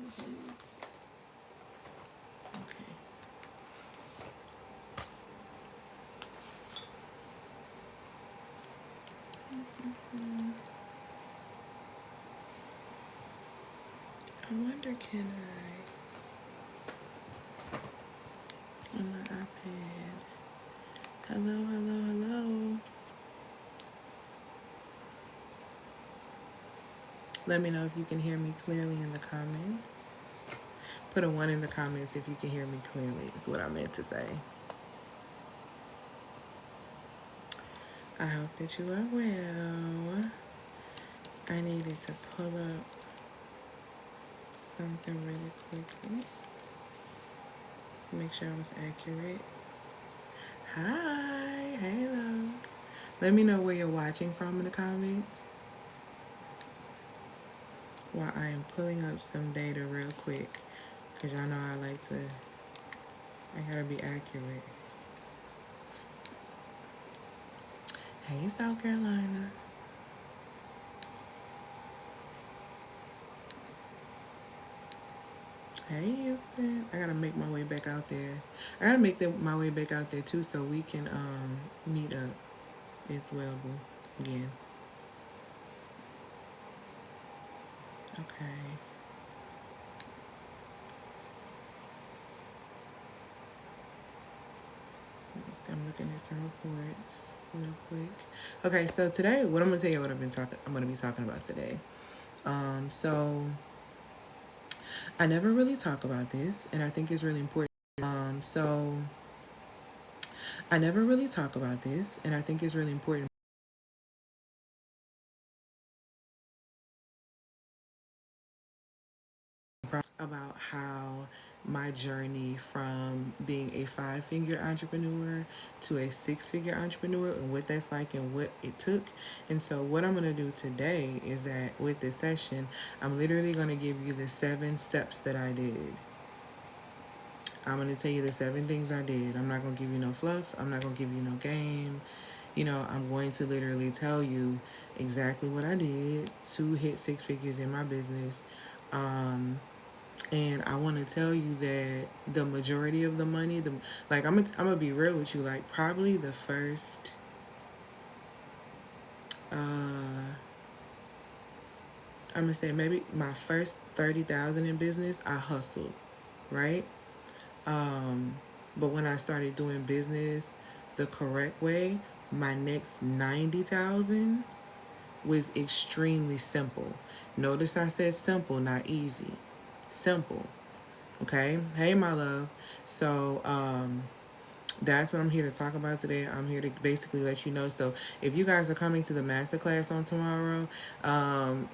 Okay. I wonder, can I, on my iPad? Hello, hello, hello. Let me know if you can hear me clearly in the comments. Put a 1 in the comments if you can hear me clearly, is what I meant to say. I hope that you are well. I needed to pull up something really quickly to make sure I was accurate. Hi, hey loves. Let me know where you're watching from in the comments while I am pulling up some data real quick, because y'all know I gotta be accurate. Hey, South Carolina. Hey, Houston. I gotta make my way back out there. I gotta make my way back out there too, so we can meet up as well, boo. Again. Okay. I'm looking at some reports real quick. Okay, so today, what I'm gonna tell you what I'm gonna be talking about today. So I never really talk about this, and I think it's really important. So I never really talk about this, and I think it's really important about how my journey from being a 5-figure entrepreneur to a 6-figure entrepreneur and what that's like and what it took. And so what I'm going to do today is that with this session, I'm literally going to give you the 7 steps that I did. I'm going to tell you the 7 things I did. I'm not going to give you no fluff. I'm not going to give you no game. I'm going to literally tell you exactly what I did to hit 6 figures in my business. And I want to tell you that the majority of the money, I'm gonna be real with you. Like, probably the first, I'm gonna say maybe my first 30,000 in business, I hustled, right? But when I started doing business the correct way, my next 90,000 was extremely simple. Notice I said simple, not easy. Simple. Okay? Hey, my love. So, that's what I'm here to talk about today. I'm here to basically let you know. So if you guys are coming to the masterclass on tomorrow,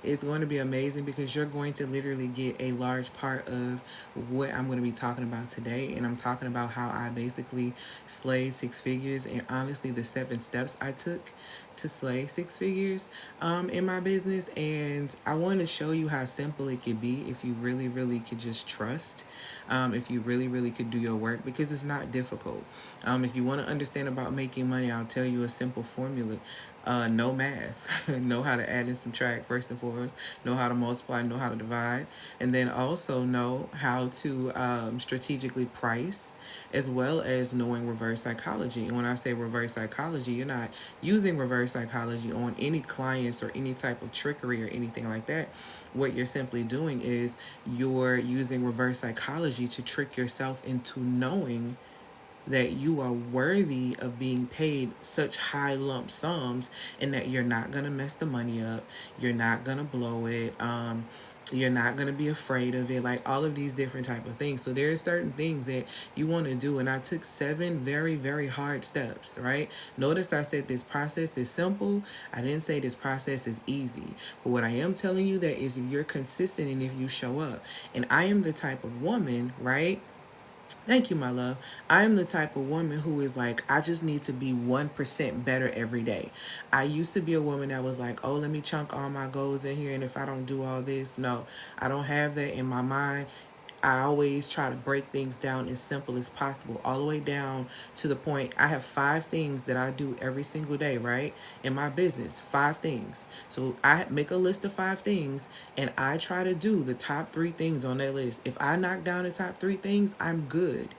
it's going to be amazing because you're going to literally get a large part of what I'm going to be talking about today. And I'm talking about how I basically slayed 6 figures, and honestly the 7 steps I took to slay 6 figures in my business. And I want to show you how simple it could be if you really, really could just trust, if you really, really could do your work, because it's not difficult. If you want to understand about making money, I'll tell you a simple formula. Know math, know how to add and subtract first and foremost, know how to multiply, know how to divide, and then also know how to strategically price, as well as knowing reverse psychology. And when I say reverse psychology, you're not using reverse psychology on any clients or any type of trickery or anything like that. What you're simply doing is you're using reverse psychology to trick yourself into knowing that you are worthy of being paid such high lump sums, and that you're not going to mess the money up, you're not going to blow it, you're not going to be afraid of it, like all of these different type of things. So there are certain things that you want to do, and I took 7 very, very hard steps, right? Notice I said this process is simple. I didn't say this process is easy, but what I am telling you that is if you're consistent and if you show up. And I am the type of woman, right? Thank you, my love. I am the type of woman who is like, I just need to be 1% better every day. I used to be a woman that was like, oh, let me chunk all my goals in here, and if I don't do all this, no, I don't have that in my mind. I always try to break things down as simple as possible, all the way down to the point I have 5 things that I do every single day, right? In my business, 5 things. So I make a list of 5 things and I try to do the top 3 things on that list. If I knock down the top 3 things, I'm good.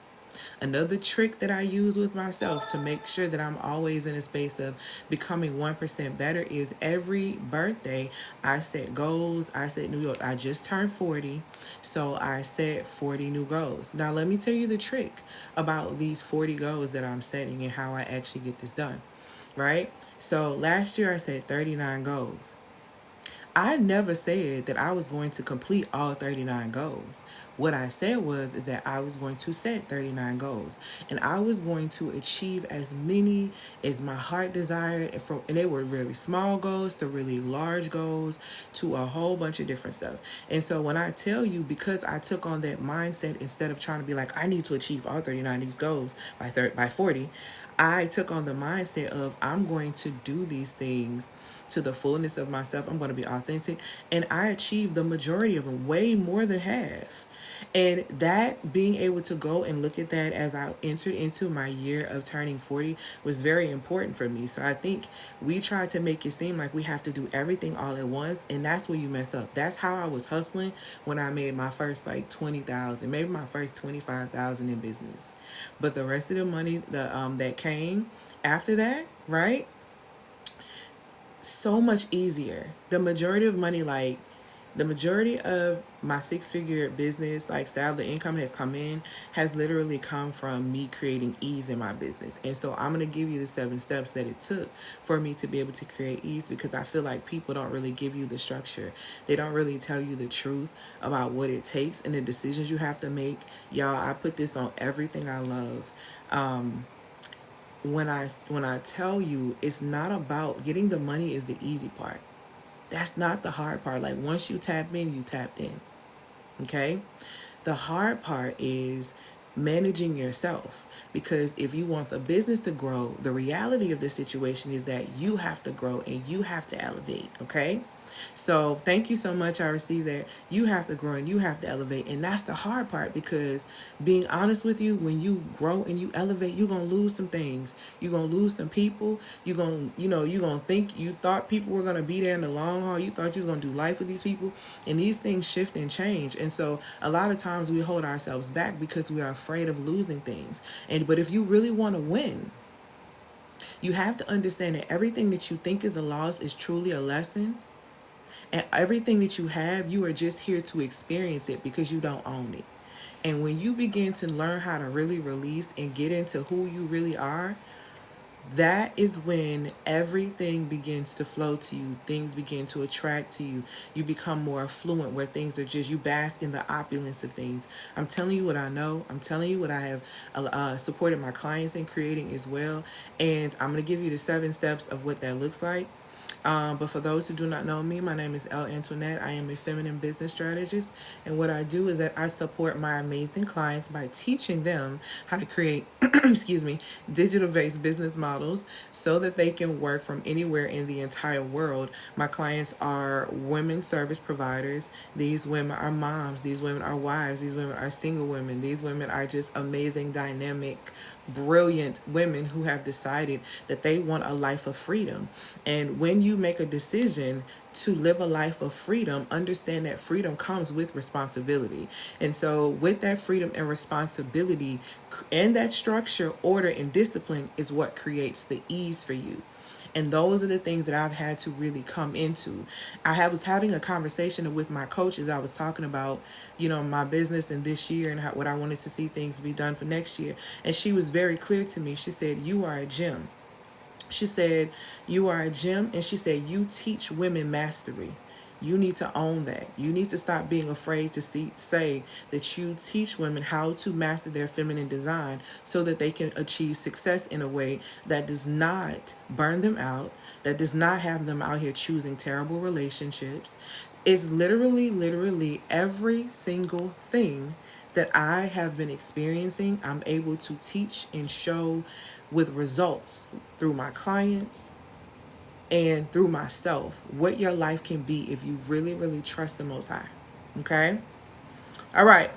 Another trick that I use with myself to make sure that I'm always in a space of becoming 1% better is every birthday I set goals. I set new goals. I just turned 40, so I set 40 new goals. Now, let me tell you the trick about these 40 goals that I'm setting and how I actually get this done, right? So last year I set 39 goals. I never said that I was going to complete all 39 goals. What I said was is that I was going to set 39 goals and I was going to achieve as many as my heart desired, and they were really small goals to really large goals to a whole bunch of different stuff. And so when I tell you, because I took on that mindset, instead of trying to be like I need to achieve all 39 of these goals by 40, I took on the mindset of I'm going to do these things to the fullness of myself. I'm going to be authentic. And I achieved the majority of them, way more than half. And that being able to go and look at that as I entered into my year of turning 40 was very important for me. So I think we try to make it seem like we have to do everything all at once. And that's where you mess up. That's how I was hustling when I made my first like 20,000, maybe my first 25,000 in business. But the rest of the money that came after that, right? So much easier. The majority of my 6 figure business, like salary income has come in, has literally come from me creating ease in my business. And so I'm going to give you the 7 steps that it took for me to be able to create ease, because I feel like people don't really give you the structure. They don't really tell you the truth about what it takes and the decisions you have to make. Y'all, I put this on everything I love. When I tell you, it's not about getting the money is the easy part. That's not the hard part. Like once you tap in, you tapped in. Okay? The hard part is managing yourself, because if you want the business to grow, the reality of the situation is that you have to grow and you have to elevate, okay? So thank you so much. I received that. You have to grow and you have to elevate. And that's the hard part, because being honest with you, when you grow and you elevate, you're going to lose some things. You're going to lose some people. You're going to think you thought people were going to be there in the long haul. You thought you was going to do life with these people. And these things shift and change. And so a lot of times we hold ourselves back because we are afraid of losing things. But if you really want to win, you have to understand that everything that you think is a loss is truly a lesson. And everything that you have, you are just here to experience it because you don't own it. And when you begin to learn how to really release and get into who you really are, that is when everything begins to flow to you. Things begin to attract to you. You become more affluent, where things are just, you bask in the opulence of things. I'm telling you what I know. I'm telling you what I have supported my clients in creating as well. And I'm going to give you the 7 steps of what that looks like. But for those who do not know me, my name is Elle Antoinette. I am a feminine business strategist. And what I do is that I support my amazing clients by teaching them how to create, excuse me, digital-based business models so that they can work from anywhere in the entire world. My clients are women service providers. These women are moms. These women are wives. These women are single women. These women are just amazing, dynamic, brilliant women who have decided that they want a life of freedom. And when you make a decision to live a life of freedom, understand that freedom comes with responsibility. And so with that freedom and responsibility and that structure, order, and discipline is what creates the ease for you. And those are the things that I've had to really come into. Was having a conversation with my coaches. I was talking about, my business and this year and what I wanted to see things be done for next year. And she was very clear to me. She said, you are a gym. She said, you are a gym. And she said, you teach women mastery. You need to own that. You need to stop being afraid to say that you teach women how to master their feminine design so that they can achieve success in a way that does not burn them out, that does not have them out here choosing terrible relationships. It's literally every single thing that I have been experiencing, I'm able to teach and show with results through my clients and through myself, what your life can be if you really trust the Most High. Okay? All right.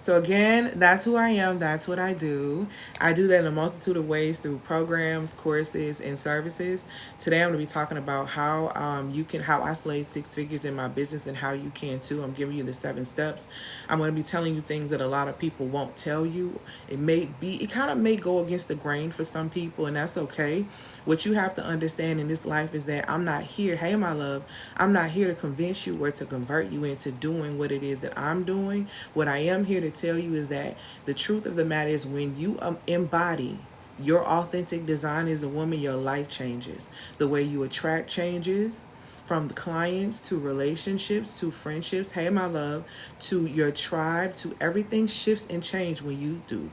So again, that's who I am. That's what I do. I do that in a multitude of ways through programs, courses, and services. Today, I'm going to be talking about how how I slayed six figures in my business and how you can too. I'm giving you the 7 steps. I'm going to be telling you things that a lot of people won't tell you. It kind of may go against the grain for some people, and that's okay. What you have to understand in this life is that I'm not here. Hey, my love, I'm not here to convince you or to convert you into doing what it is that I'm doing. What I am here to tell you is that the truth of the matter is when you embody your authentic design as a woman, your life changes. The way you attract changes, from the clients to relationships to friendships, hey my love, to your tribe, to everything shifts and change when you do.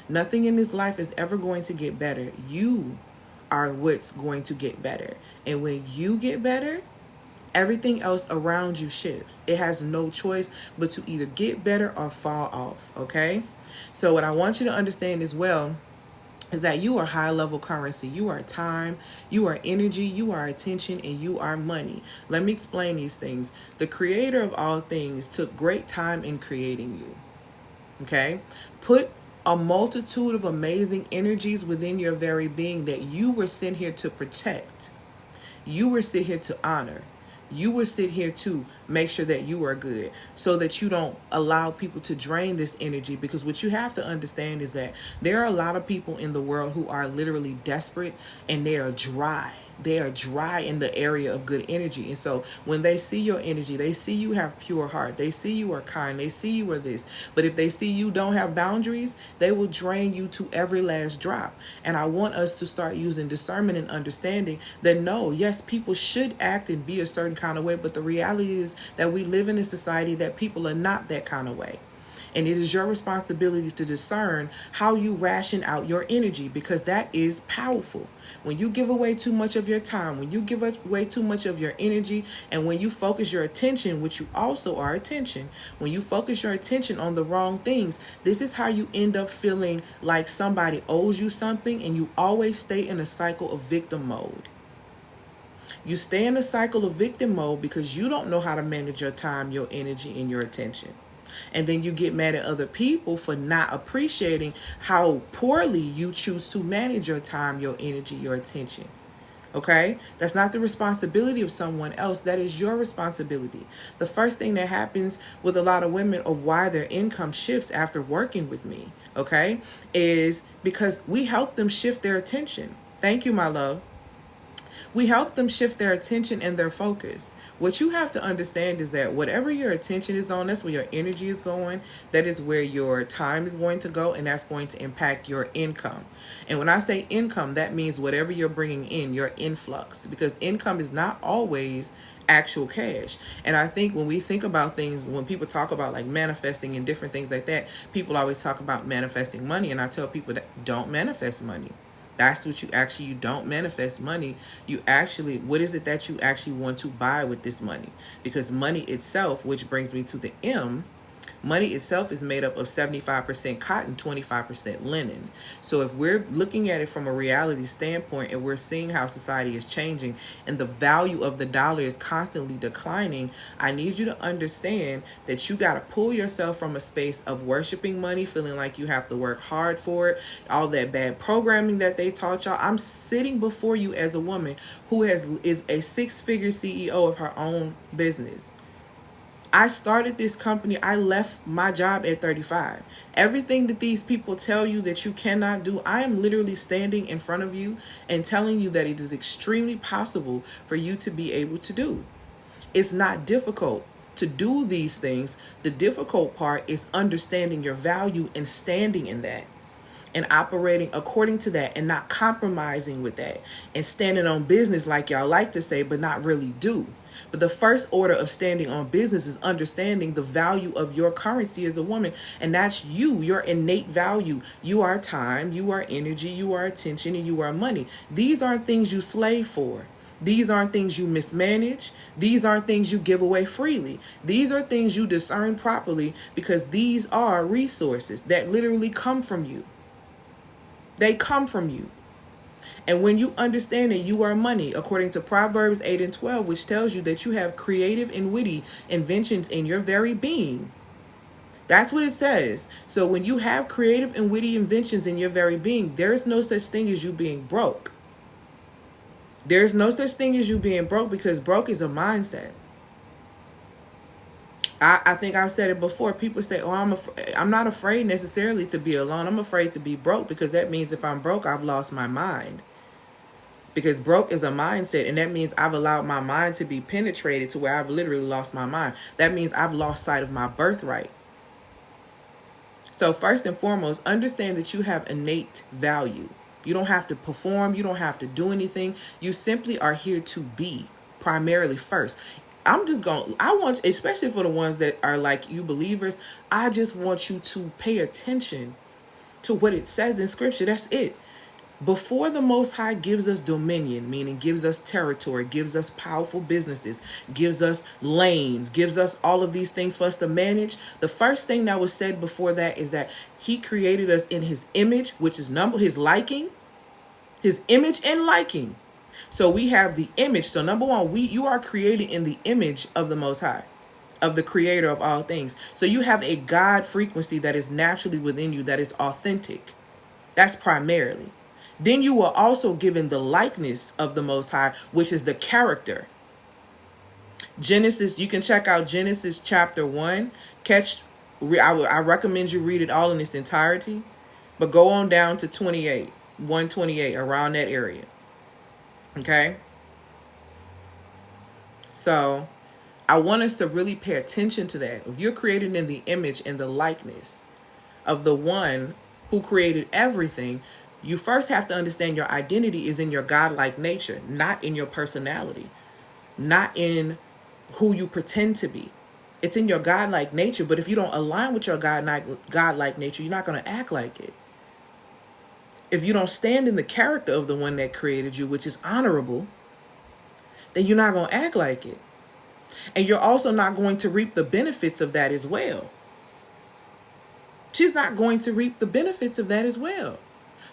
Nothing in this life is ever going to get better. You are what's going to get better. And when you get better, everything else around you shifts. It has no choice but to either get better or fall off, okay? So what I want you to understand as well is that you are high level currency. You are time, you are energy, you are attention, and you are money. Let me explain these things. The creator of all things took great time in creating you, okay? Put a multitude of amazing energies within your very being that you were sent here to protect. You were sent here to honor. You were sit here to make sure that you are good so that you don't allow people to drain this energy, because what you have to understand is that there are a lot of people in the world who are literally desperate and they are dry. They are dry in the area of good energy. And so when they see your energy, they see you have pure heart. They see you are kind. They see you are this. But if they see you don't have boundaries, they will drain you to every last drop. And I want us to start using discernment and understanding that no, yes, people should act and be a certain kind of way. But the reality is that we live in a society that people are not that kind of way. And it is your responsibility to discern how you ration out your energy, because that is powerful. When you give away too much of your time, when you give away too much of your energy, and when you focus your attention, which you also are attention, when you focus your attention on the wrong things, this is how you end up feeling like somebody owes you something, and you always stay in a cycle of victim mode. You stay in a cycle of victim mode because you don't know how to manage your time, your energy, and your attention. And then you get mad at other people for not appreciating how poorly you choose to manage your time, your energy, your attention. Okay? That's not the responsibility of someone else. That is your responsibility. The first thing that happens with a lot of women of why their income shifts after working with me, okay, is because we help them shift their attention. Thank you, my love. We help them shift their attention and their focus. What you have to understand is that whatever your attention is on, that's where your energy is going. That is where your time is going to go, and that's going to impact your income. And when I say income, that means whatever you're bringing in, your influx, because income is not always actual cash. And I think when we think about things, when people talk about like manifesting and different things like that, people always talk about manifesting money. And I tell people that don't manifest money. That's what you don't manifest money. You actually, what is it that you actually want to buy with this money? Because money itself, which brings me to the M, money itself is made up of 75% cotton, 25% linen. So if we're looking at it from a reality standpoint and we're seeing how society is changing and the value of the dollar is constantly declining, I need you to understand that you got to pull yourself from a space of worshiping money, feeling like you have to work hard for it, all that bad programming that they taught y'all. I'm sitting before you as a woman who is a 6-figure CEO of her own business. I started this company. I left my job at 35. Everything that these people tell you that you cannot do, I am literally standing in front of you and telling you that it is extremely possible for you to be able to do. It's not difficult to do these things. The difficult part is understanding your value and standing in that and operating according to that and not compromising with that and standing on business like y'all like to say, but not really do. But the first order of standing on business is understanding the value of your currency as a woman. And that's you, your innate value. You are time, you are energy, you are attention, and you are money. These aren't things you slave for. These aren't things you mismanage. These aren't things you give away freely. These are things you discern properly, because these are resources that literally come from you. They come from you. And when you understand that you are money, according to Proverbs 8:12, which tells you that you have creative and witty inventions in your very being, That's what it says. So when you have creative and witty inventions in your very being, there's no such thing as you being broke. There's no such thing as you being broke, because broke is a mindset. I think I've said it before. People say, oh, I'm not afraid necessarily to be alone. I'm afraid to be broke, because that means if I'm broke, I've lost my mind. Because broke is a mindset, and that means I've allowed my mind to be penetrated to where I've literally lost my mind. That means I've lost sight of my birthright. So first and foremost, understand that you have innate value. You don't have to perform. You don't have to do anything. You simply are here to be, primarily first. I want, especially for the ones that are like you believers, I just want you to pay attention to what it says in scripture. That's it. Before the Most High gives us dominion, meaning gives us territory, gives us powerful businesses, gives us lanes, gives us all of these things for us to manage, the first thing that was said before that is that he created us in his image, which is his liking, his image and liking. So we have the image. So number one, you are created in the image of the Most High, of the creator of all things. So you have a God frequency that is naturally within you, that is authentic. That's primarily. Then you were also given the likeness of the Most High, which is the character. Genesis, you can check out Genesis chapter 1. I recommend you read it all in its entirety, but go on down to 128, around that area. Okay? So I want us to really pay attention to that. If you're created in the image and the likeness of the one who created everything, you first have to understand your identity is in your godlike nature, not in your personality, not in who you pretend to be. It's in your godlike nature, but if you don't align with your godlike nature, you're not going to act like it. If you don't stand in the character of the one that created you, which is honorable, then you're not going to act like it. And you're also not going to reap the benefits of that as well. She's not going to reap the benefits of that as well.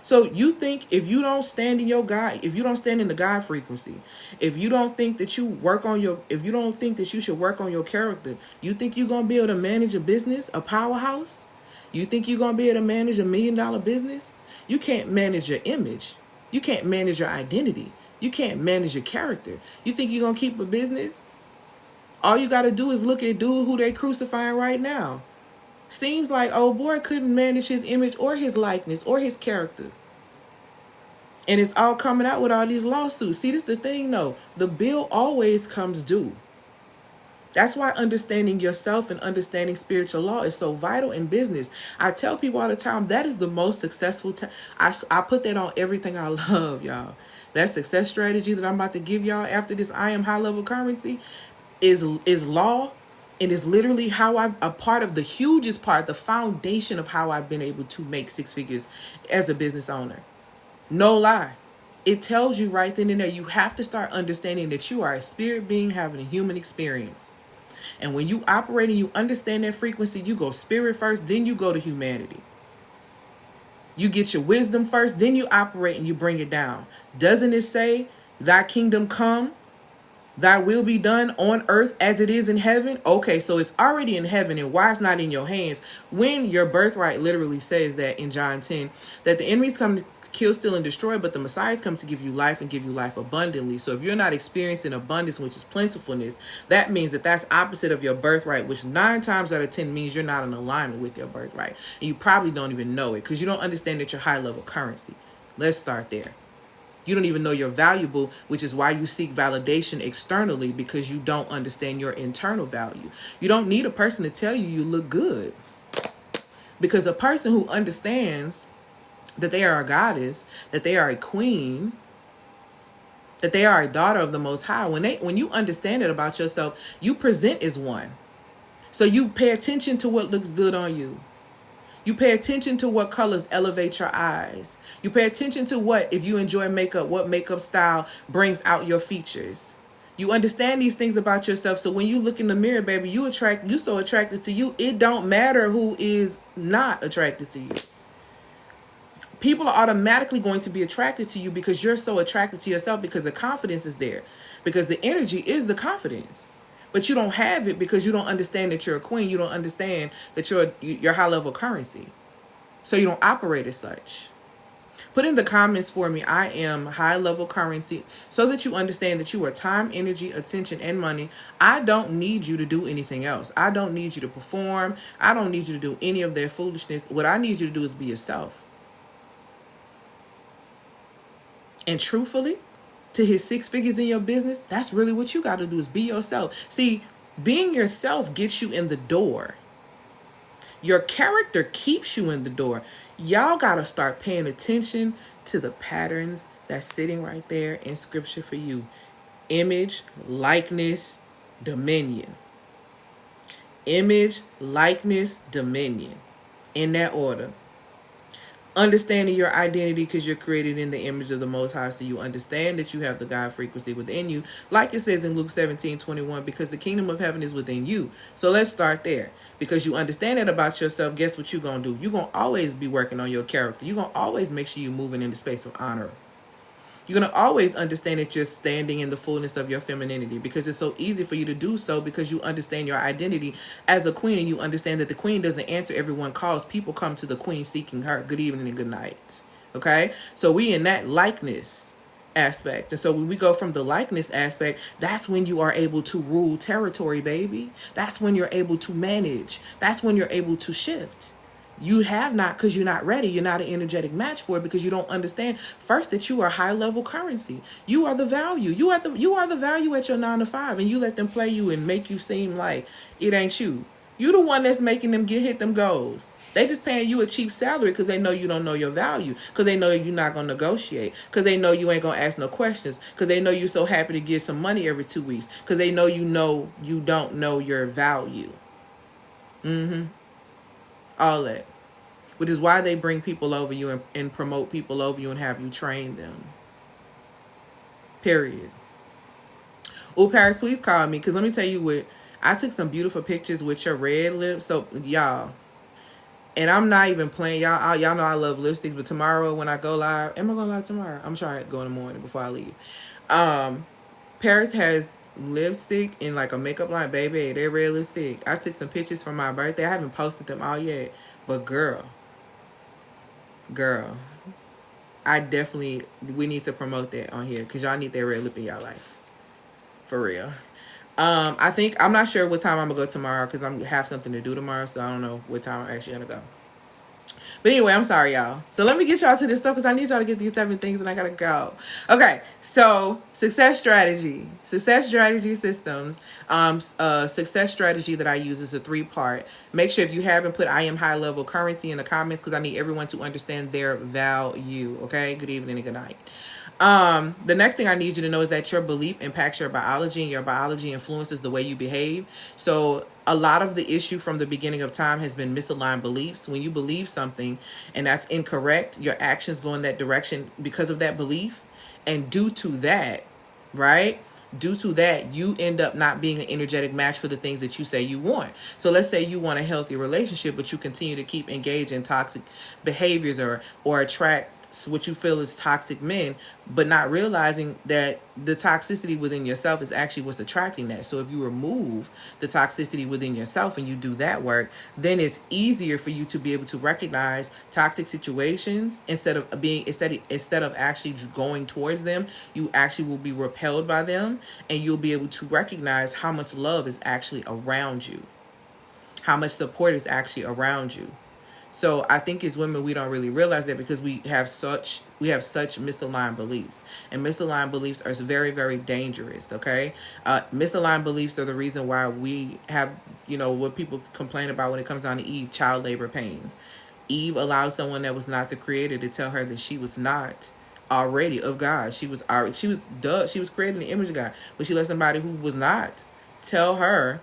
So you think if you don't stand in your God, if you don't stand in the God frequency, if you don't think that you should work on your character, you think you're going to be able to manage a business, a powerhouse? You think you're going to be able to manage $1 million business? You can't manage your image. You can't manage your identity. You can't manage your character. You think you're going to keep a business? All you got to do is look at dude who they crucifying right now. Seems like old boy couldn't manage his image or his likeness or his character. And it's all coming out with all these lawsuits. See, this is the thing though. The bill always comes due. That's why understanding yourself and understanding spiritual law is so vital in business. I tell people all the time, that is the most successful I put that on everything I love, y'all. That success strategy that I'm about to give y'all after this I am high level currency is law. It is literally how a part of the hugest part, the foundation of how I've been able to make six figures as a business owner. No lie. It tells you right then and there, you have to start understanding that you are a spirit being having a human experience. And when you operate and you understand that frequency, you go spirit first, then you go to humanity. You get your wisdom first, then you operate and you bring it down. Doesn't it say, thy kingdom come? Thy will be done on earth as it is in heaven? Okay, so it's already in heaven, and why it's not in your hands? When your birthright literally says that in John 10, that the enemies come to kill, steal, and destroy, but the Messiah comes to give you life and give you life abundantly. So if you're not experiencing abundance, which is plentifulness, that means that that's opposite of your birthright, which 9 times out of 10 means you're not in alignment with your birthright. And you probably don't even know it because you don't understand that you're high level currency. Let's start there. You don't even know you're valuable, which is why you seek validation externally, because you don't understand your internal value. You don't need a person to tell you look good, because a person who understands that they are a goddess, that they are a queen, that they are a daughter of the Most High, when you understand it about yourself, you present as one. So you pay attention to what looks good on you. You pay attention to what colors elevate your eyes. You pay attention to if you enjoy makeup, what makeup style brings out your features. You understand these things about yourself. So when you look in the mirror, baby, you so attracted to you. It don't matter who is not attracted to you. People are automatically going to be attracted to you because you're so attracted to yourself, because the confidence is there, because the energy is the confidence. But you don't have it because you don't understand that you're a queen. You don't understand that you're high level currency. So you don't operate as such. Put in the comments for me, I am high level currency, so that you understand that you are time, energy, attention, and money. I don't need you to do anything else. I don't need you to perform. I don't need you to do any of their foolishness. What I need you to do is be yourself. And truthfully, to hit 6 figures in your business, that's really what you got to do, is be yourself. See, being yourself gets you in the door. Your character keeps you in the door. Y'all got to start paying attention to the patterns that's sitting right there in scripture for you. Image, likeness, dominion. Image, likeness, dominion. In that order. Understanding your identity because you're created in the image of the Most High. So you understand that you have the God frequency within you. Like it says in Luke 17:21, because the kingdom of heaven is within you. So let's start there. Because you understand that about yourself, guess what you're going to do? You're going to always be working on your character. You're going to always make sure you're moving in the space of honor. You're going to always understand that you're standing in the fullness of your femininity, because it's so easy for you to do so because you understand your identity as a queen, and you understand that the queen doesn't answer everyone's calls. People come to the queen seeking her. Good evening and good night. Okay? So we in that likeness aspect. And so when we go from the likeness aspect, that's when you are able to rule territory, baby. That's when you're able to manage. That's when you're able to shift. You have not, because you're not ready. You're not an energetic match for it because you don't understand first that you are high level currency. You are the value. You are the value at your 9 to 5, and you let them play you and make you seem like it ain't you. You the one that's making them hit them goals. They just paying you a cheap salary because they know you don't know your value, because they know you're not going to negotiate, because they know you ain't going to ask no questions, because they know you're so happy to get some money every 2 weeks, because they know you don't know your value. All that. Which is why they bring people over you and promote people over you and have you train them. Period. Oh, Paris, please call me, because let me tell you what, I took some beautiful pictures with your red lips. So, y'all, and I'm not even playing. Y'all know I love lipsticks, but tomorrow when I go live, am I going live tomorrow? I'm trying to go in the morning before I leave. Paris has lipstick in like a makeup line, baby. They're red lipstick. I took some pictures for my birthday. I haven't posted them all yet, but girl, we need to promote that on here, because y'all need that red lip in y'all life, for real. I'm not sure what time I'm gonna go tomorrow, because I'm gonna have something to do tomorrow, so I don't know what time I'm actually gonna go. But anyway, I'm sorry, y'all. So let me get y'all to this stuff, because I need y'all to get these 7 things, and I gotta go. Okay, so success strategy systems. Success strategy that I use is a 3-part. Make sure if you haven't put I am high level currency in the comments, because I need everyone to understand their value. Okay, good evening and good night. The next thing I need you to know is that your belief impacts your biology, and your biology influences the way you behave. So a lot of the issue from the beginning of time has been misaligned beliefs. When you believe something and that's incorrect, your actions go in that direction because of that belief. And due to that, right? Due to that, you end up not being an energetic match for the things that you say you want. So let's say you want a healthy relationship, but you continue to keep engaged in toxic behaviors or attract what you feel is toxic men, but not realizing that the toxicity within yourself is actually what's attracting that. So if you remove the toxicity within yourself and you do that work, then it's easier for you to be able to recognize toxic situations instead of actually going towards them. You actually will be repelled by them, and you'll be able to recognize how much love is actually around you, how much support is actually around you. So I think as women, we don't really realize that, because we have such misaligned beliefs, and misaligned beliefs are very, very dangerous. Okay. Misaligned beliefs are the reason why we have, what people complain about when it comes down to Eve, child labor pains. Eve allowed someone that was not the creator to tell her that she was not already of God. She was created in the image of God, but she let somebody who was not tell her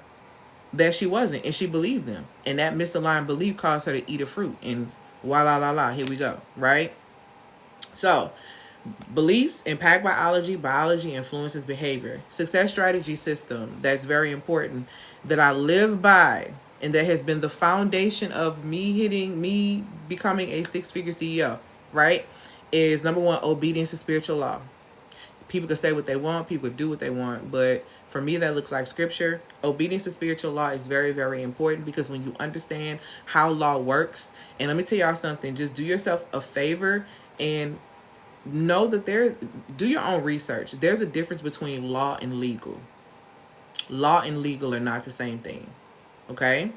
that she wasn't, and she believed them, and that misaligned belief caused her to eat a fruit, and here we go, right? So beliefs impact biology influences behavior. Success strategy system that's very important, that I live by, and that has been the foundation of me becoming a 6-figure CEO, right, is number 1, obedience to spiritual law. People can say what they want, people do what they want, but for me that looks like scripture. Obedience to spiritual law is very, very important, because when you understand how law works, and let me tell y'all something, just do yourself a favor and know that do your own research. There's a difference between law and legal. Law and legal are not the same thing. Okay?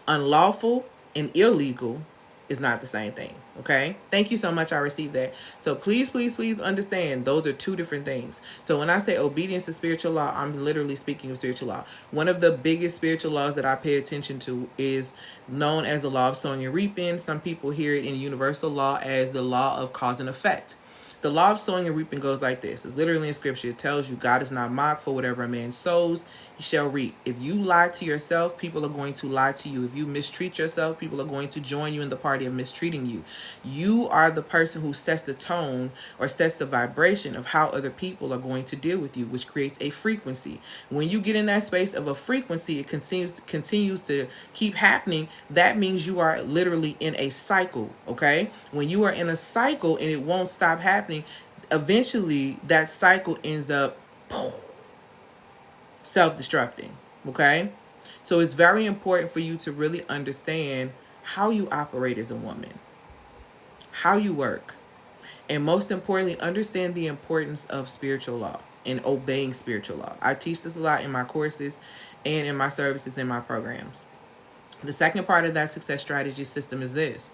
Unlawful and illegal is not the same thing. Okay? Thank you so much. I received that. So please, please, please understand those are two different things. So when I say obedience to spiritual law, I'm literally speaking of spiritual law. One of the biggest spiritual laws that I pay attention to is known as the law of sowing and reaping. Some people hear it in universal law as the law of cause and effect. The law of sowing and reaping goes like this. It's literally in scripture. It tells you God is not mocked, for whatever a man sows, he shall reap. If you lie to yourself, people are going to lie to you. If you mistreat yourself, people are going to join you in the party of mistreating you. You are the person who sets the tone or sets the vibration of how other people are going to deal with you, which creates a frequency. When you get in that space of a frequency, it continues to keep happening. That means you are literally in a cycle, okay? When you are in a cycle and it won't stop happening, eventually that cycle ends up self-destructing, okay? So it's very important for you to really understand how you operate as a woman, how you work, and most importantly, understand the importance of spiritual law and obeying spiritual law. I teach this a lot in my courses and in my services and my programs. The second part of that success strategy system is this: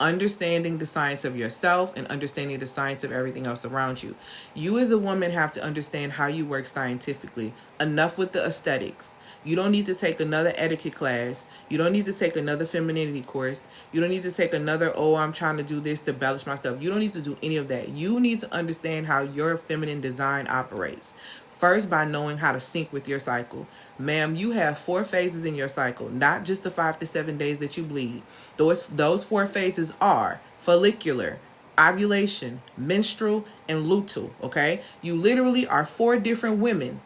understanding the science of yourself and understanding the science of everything else around you. You as a woman have to understand how you work scientifically. Enough with the aesthetics. You don't need to take another etiquette class. You don't need to take another femininity course. You don't need to take another, I'm trying to do this to embellish myself. You don't need to do any of that. You need to understand how your feminine design operates. First, by knowing how to sync with your cycle. Ma'am, you have 4 phases in your cycle, not just the 5 to 7 days that you bleed. Those 4 phases are follicular, ovulation, menstrual, and luteal, okay? You literally are 4 different women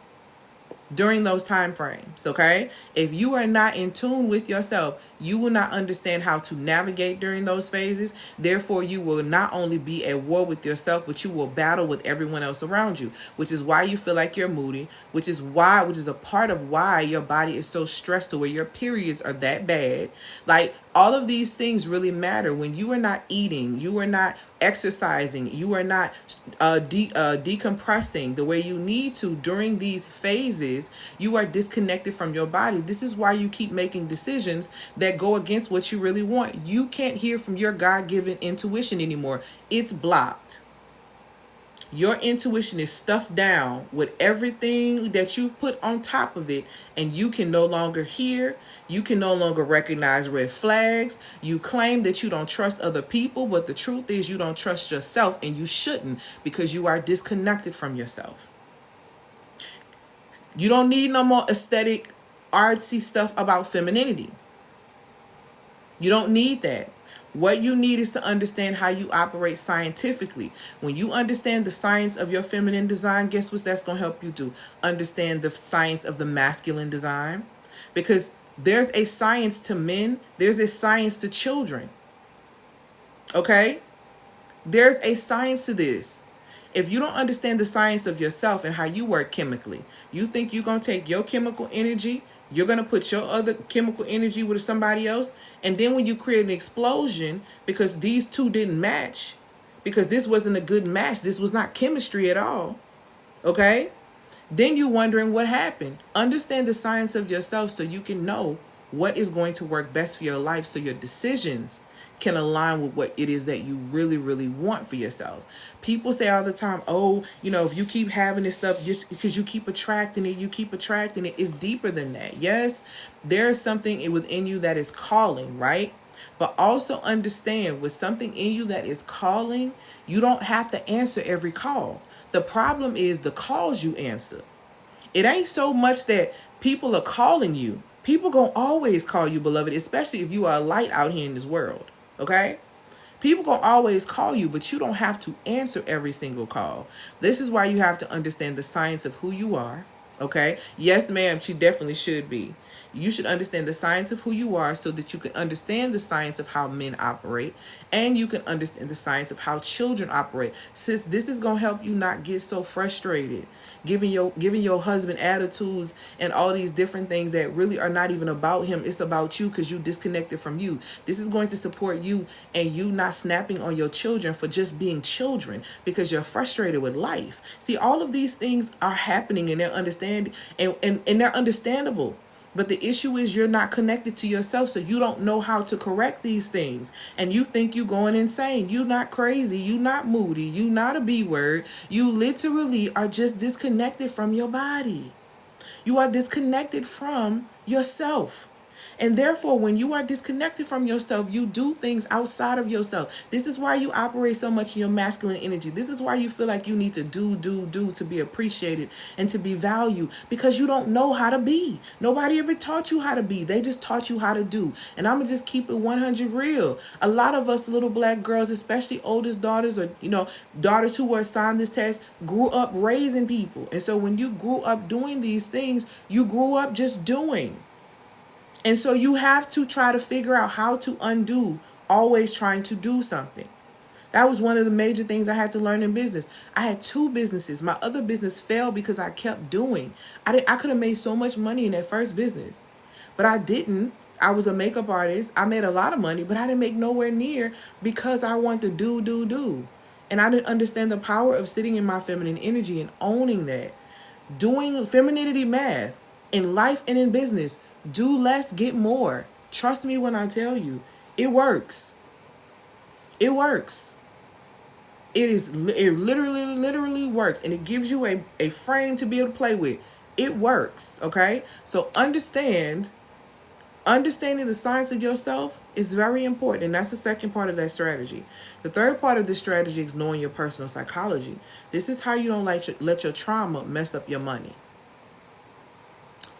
during those time frames, okay? If you are not in tune with yourself, you will not understand how to navigate during those phases. Therefore, you will not only be at war with yourself, but you will battle with everyone else around you, which is why you feel like you're moody, which is a part of why your body is so stressed to where your periods are that bad. Like, all of these things really matter. When you are not eating, you are not exercising, you are not decompressing the way you need to during these phases, you are disconnected from your body. This is why you keep making decisions that go against what you really want. You can't hear from your God-given intuition anymore. It's blocked. Your intuition is stuffed down with everything that you've put on top of it, and you can no longer hear. You can no longer recognize red flags. You claim that you don't trust other people, but the truth is you don't trust yourself, and you shouldn't, because you are disconnected from yourself. You don't need no more aesthetic, artsy stuff about femininity. You don't need that. What you need is to understand how you operate scientifically. When you understand the science of your feminine design, guess what that's going to help you do? Understand the science of the masculine design. Because there's a science to men. There's a science to children. Okay? There's a science to this. If you don't understand the science of yourself and how you work chemically, you think you're going to take your chemical energy, you're going to put your other chemical energy with somebody else, and then when you create an explosion because these two didn't match, because this wasn't a good match, this was not chemistry at all, okay? Then you're wondering what happened. Understand the science of yourself so you can know what is going to work best for your life, so your decisions can align with what it is that you really, really want for yourself. People say all the time, if you keep having this stuff, just because you keep attracting it, it's deeper than that. Yes, there's something within you that is calling, right? But also understand, with something in you that is calling, you don't have to answer every call. The problem is the calls you answer. It ain't so much that people are calling you. People gonna always call you, beloved, especially if you are a light out here in this world. Okay? People gonna always call you, but you don't have to answer every single call. This is why you have to understand the science of who you are. Okay? Yes, ma'am, she definitely should be. You should understand the science of who you are so that you can understand the science of how men operate, and you can understand the science of how children operate. Sis, this is going to help you not get so frustrated giving your husband attitudes and all these different things that really are not even about him. It's about you because you disconnected from you. This is going to support you and you not snapping on your children for just being children because you're frustrated with life. See, all of these things are happening and they're and they're understandable. But the issue is you're not connected to yourself, so you don't know how to correct these things. And you think you're going insane. You're not crazy. You're not moody. You're not a B word. You literally are just disconnected from your body. You are disconnected from yourself. And therefore, when you are disconnected from yourself, you do things outside of yourself. This is why you operate so much in your masculine energy. This is why you feel like you need to do to be appreciated and to be valued, because you don't know how to be. Nobody ever taught you how to be. They just taught you how to do. And I'm going to just keep it 100 real. A lot of us little black girls, especially oldest daughters or, daughters who were assigned this task, grew up raising people. And so when you grew up doing these things, you grew up just doing. And so you have to try to figure out how to undo always trying to do something. That was one of the major things I had to learn in business. I had 2 businesses. My other business failed because I kept doing. I could have made so much money in that first business, but I didn't. I was a makeup artist. I made a lot of money, but I didn't make nowhere near because I wanted to do. And I didn't understand the power of sitting in my feminine energy and owning that. Doing femininity math in life and in business. Do less, get more. Trust me when I tell you, it works. It works. It literally works. And it gives you a frame to be able to play with. It works, okay? So understanding the science of yourself is very important. And that's the second part of that strategy. The third part of this strategy is knowing your personal psychology. This is how you don't let your trauma mess up your money.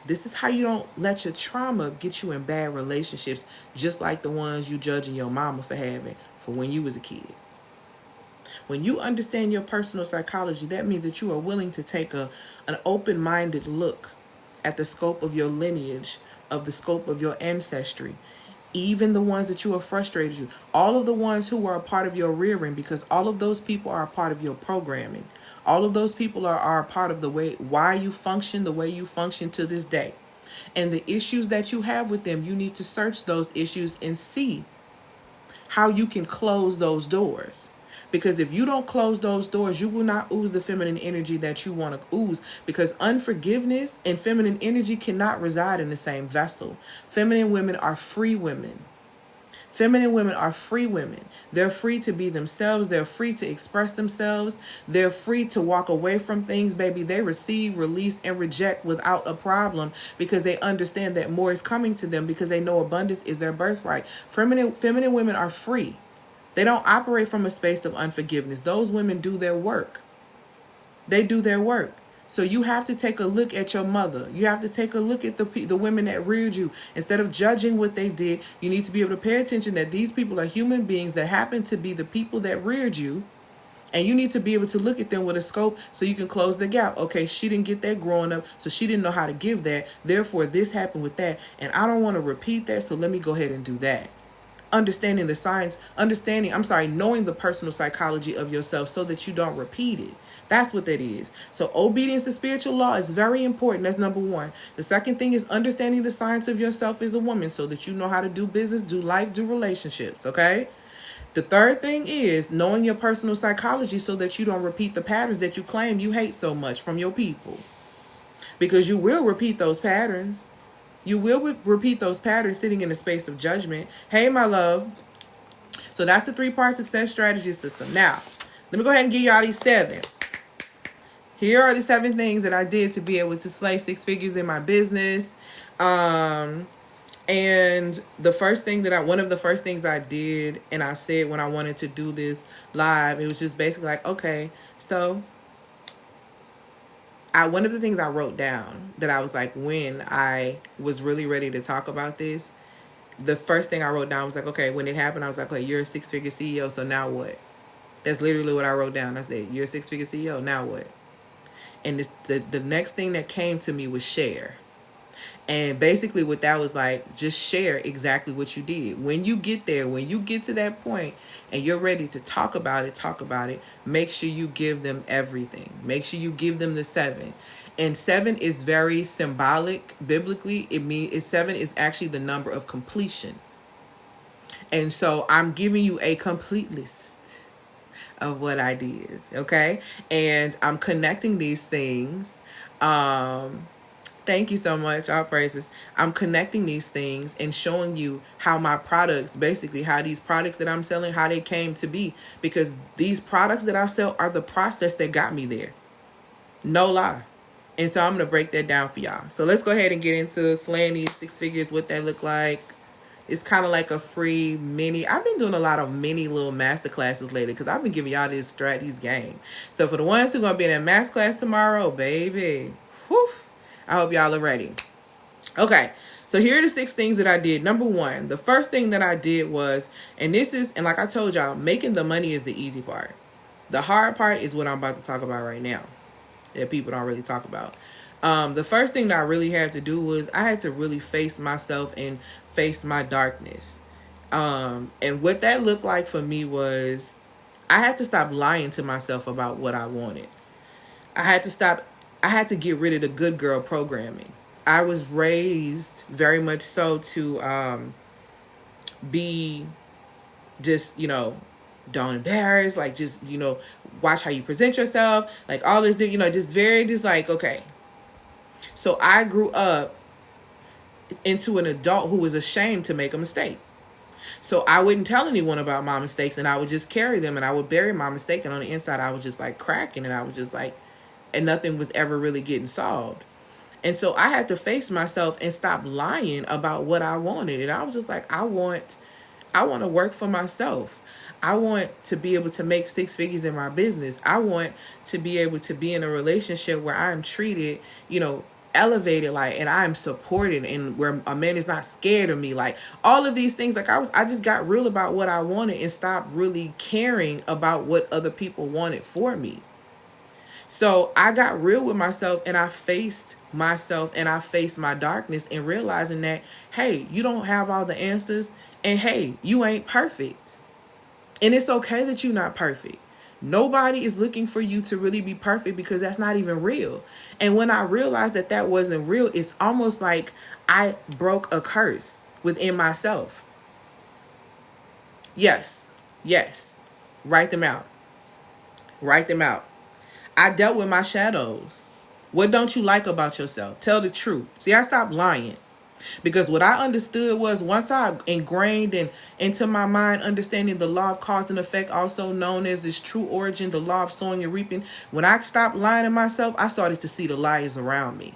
This is how you don't let your trauma get you in bad relationships, just like the ones you judging your mama for having for when you was a kid. When you understand your personal psychology, that means that you are willing to take an open-minded look at the scope of your lineage, of the scope of your ancestry, even the ones that you are frustrated with, all of the ones who are a part of your rearing, because all of those people are a part of your programming. All of those people are a part of the way why you function the way you function to this day. And the issues that you have with them, you need to search those issues and see how you can close those doors. Because if you don't close those doors, you will not ooze the feminine energy that you want to ooze. Because unforgiveness and feminine energy cannot reside in the same vessel. Feminine women are free women. Feminine women are free women. They're free to be themselves. They're free to express themselves. They're free to walk away from things, baby. They receive, release, and reject without a problem because they understand that more is coming to them because they know abundance is their birthright. Feminine women are free. They don't operate from a space of unforgiveness. Those women do their work. They do their work. So you have to take a look at your mother. You have to take a look at the women that reared you. Instead of judging what they did, you need to be able to pay attention that these people are human beings that happen to be the people that reared you. And you need to be able to look at them with a scope so you can close the gap. Okay, she didn't get that growing up, so she didn't know how to give that. Therefore, this happened with that. And I don't want to repeat that, so let me go ahead and do that. Knowing the personal psychology of yourself so that you don't repeat it. That's what that is. So obedience to spiritual law is very important. That's number 1. The second thing is understanding the science of yourself as a woman so that you know how to do business, do life, do relationships, okay? The third thing is knowing your personal psychology so that you don't repeat the patterns that you claim you hate so much from your people. Because you will repeat those patterns. You will repeat those patterns sitting in a space of judgment. Hey, my love. So that's the 3-part success strategy system. Now, let me go ahead and give y'all these 7. Here are the 7 things that I did to be able to slay 6 figures in my business. And one of the first things I did, and I said when I wanted to do this live, it was just basically like, okay, so one of the things I wrote down that I was like, when I was really ready to talk about this, the first thing I wrote down was like, okay, when it happened, I was like, okay, you're a 6-figure CEO, so now what? That's literally what I wrote down. I said, you're a 6-figure CEO, now what? And the next thing that came to me was share. And basically what that was like, just share exactly what you did. When you get there, when you get to that point and you're ready to talk about it, talk about it. Make sure you give them everything. Make sure you give them the 7. And 7 is very symbolic biblically. It means 7 is actually the number of completion. And so I'm giving you a complete list of what I did, okay? And I'm connecting these things. Thank you so much. All praises. I'm connecting these things and showing you how my products, basically how these products that I'm selling, how they came to be. Because these products that I sell are the process that got me there. No lie. And so I'm going to break that down for y'all. So let's go ahead and get into slaying these 6 figures, what that look like. It's kind of like a free mini. I've been doing a lot of mini little masterclasses lately because I've been giving y'all these game. So for the ones who are going to be in that masterclass tomorrow, baby, whew, I hope y'all are ready. Okay, so here are the 6 things that I did. Number 1, the first thing that I did was, and like I told y'all, making the money is the easy part. The hard part is what I'm about to talk about right now that people don't really talk about. The first thing that I really had to do was I had to really face myself and face my darkness. And what that looked like for me was I had to stop lying to myself about what I wanted. I had to get rid of the good girl programming. I was raised very much so to be just, don't embarrass, like just, watch how you present yourself, like all this, just like, okay. So I grew up into an adult who was ashamed to make a mistake. So I wouldn't tell anyone about my mistakes, and I would just carry them, and I would bury my mistake, and on the inside I was just like cracking, and I was just like, and nothing was ever really getting solved. And so I had to face myself and stop lying about what I wanted. And I was just like, I want to work for myself. I want to be able to make 6 figures in my business. I want to be able to be in a relationship where I'm treated, elevated, like, and I'm supported, and where a man is not scared of me, like all of these things. Like I just got real about what I wanted and stopped really caring about what other people wanted for me. So I got real with myself, and I faced myself, and I faced my darkness, and realizing that, hey, you don't have all the answers, and hey, you ain't perfect. And it's okay that you're not perfect. Nobody is looking for you to really be perfect, because that's not even real. And when I realized that that wasn't real, it's almost like I broke a curse within myself. Yes. Write them out. I dealt with my shadows. What don't you like about yourself? Tell the truth. See, I stopped lying. Because what I understood was, once I ingrained into my mind understanding the law of cause and effect, also known as its true origin, the law of sowing and reaping, when I stopped lying to myself, I started to see the liars around me.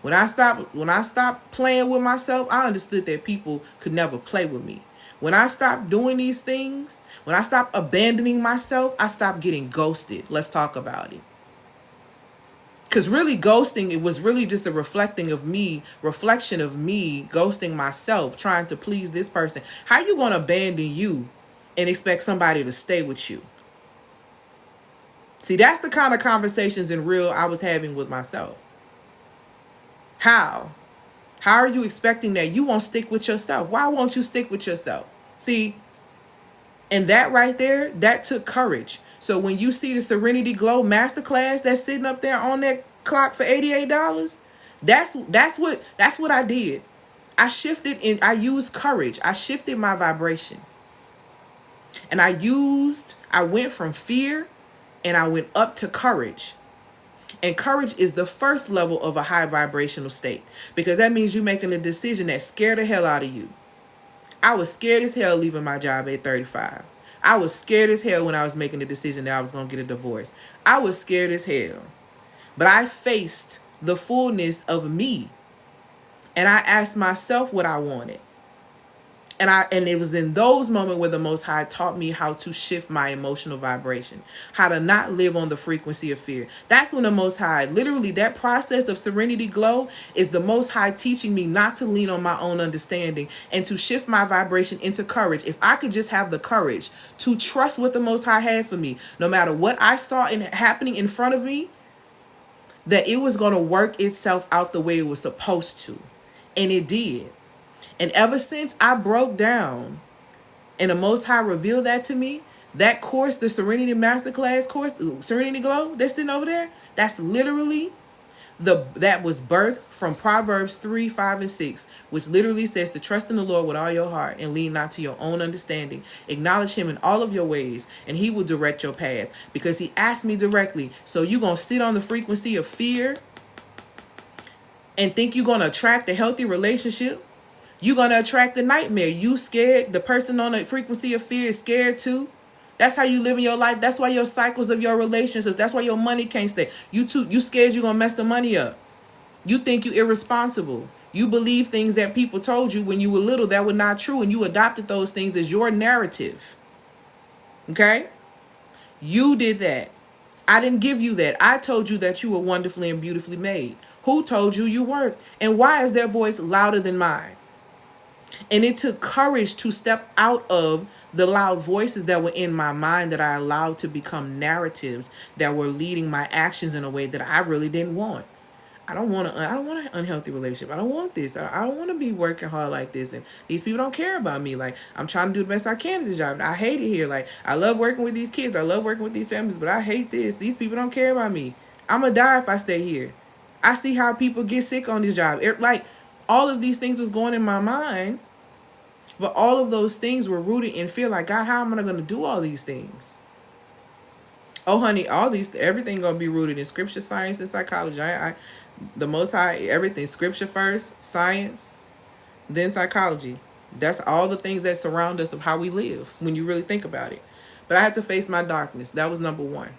When I stopped playing with myself, I understood that people could never play with me. When I stopped doing these things, when I stopped abandoning myself, I stopped getting ghosted. Let's talk about it. Because really ghosting, it was really just a reflection of me ghosting myself, trying to please this person. How you going to abandon you and expect somebody to stay with you? See, that's the kind of conversations in real I was having with myself. How? How are you expecting that you won't stick with yourself? Why won't you stick with yourself? See, and that right there, that took courage. So when you see the Serenity Glow Masterclass that's sitting up there on that clock for $88, that's what I did. I shifted and I used courage. I shifted my vibration. And I went from fear and I went up to courage. And courage is the first level of a high vibrational state, because that means you're making a decision that scared the hell out of you. I was scared as hell leaving my job at 35. I was scared as hell when I was making the decision that I was going to get a divorce. I was scared as hell. But I faced the fullness of me. And I asked myself what I wanted. And it was in those moments where the Most High taught me how to shift my emotional vibration, how to not live on the frequency of fear. That's when the Most High, literally that process of Serenity Glow is the Most High teaching me not to lean on my own understanding and to shift my vibration into courage. If I could just have the courage to trust what the Most High had for me, no matter what I saw happening in front of me, that it was going to work itself out the way it was supposed to. And it did. And ever since I broke down and the Most High revealed that to me, that course, the Serenity Masterclass course, Serenity Glow, that's sitting over there, that's literally that was birthed from Proverbs 3, 5, and 6, which literally says to trust in the Lord with all your heart and lean not to your own understanding. Acknowledge him in all of your ways, and he will direct your path. Because he asked me directly, so you going to sit on the frequency of fear and think you're going to attract a healthy relationship? You're going to attract a nightmare. You scared. The person on the frequency of fear is scared too. That's how you live in your life. That's why your cycles of your relationships. That's why your money can't stay. You scared you're going to mess the money up. You think you're irresponsible. You believe things that people told you when you were little that were not true, and you adopted those things as your narrative. Okay? You did that. I didn't give you that. I told you that you were wonderfully and beautifully made. Who told you you weren't? And why is their voice louder than mine? And it took courage to step out of the loud voices that were in my mind that I allowed to become narratives that were leading my actions in a way that I really didn't want. I don't want an unhealthy relationship. I don't want this. I don't want to be working hard like this. And these people don't care about me. Like, I'm trying to do the best I can at this job. I hate it here. Like, I love working with these kids. I love working with these families, but I hate this. These people don't care about me. I'm going to die if I stay here. I see how people get sick on this job. Like, all of these things was going in my mind, but all of those things were rooted in fear. Like, God, how am I going to do all these things? Oh, honey, everything going to be rooted in scripture, science, and psychology. The Most High, everything, scripture first, science, then psychology. That's all the things that surround us of how we live when you really think about it. But I had to face my darkness. That was number one.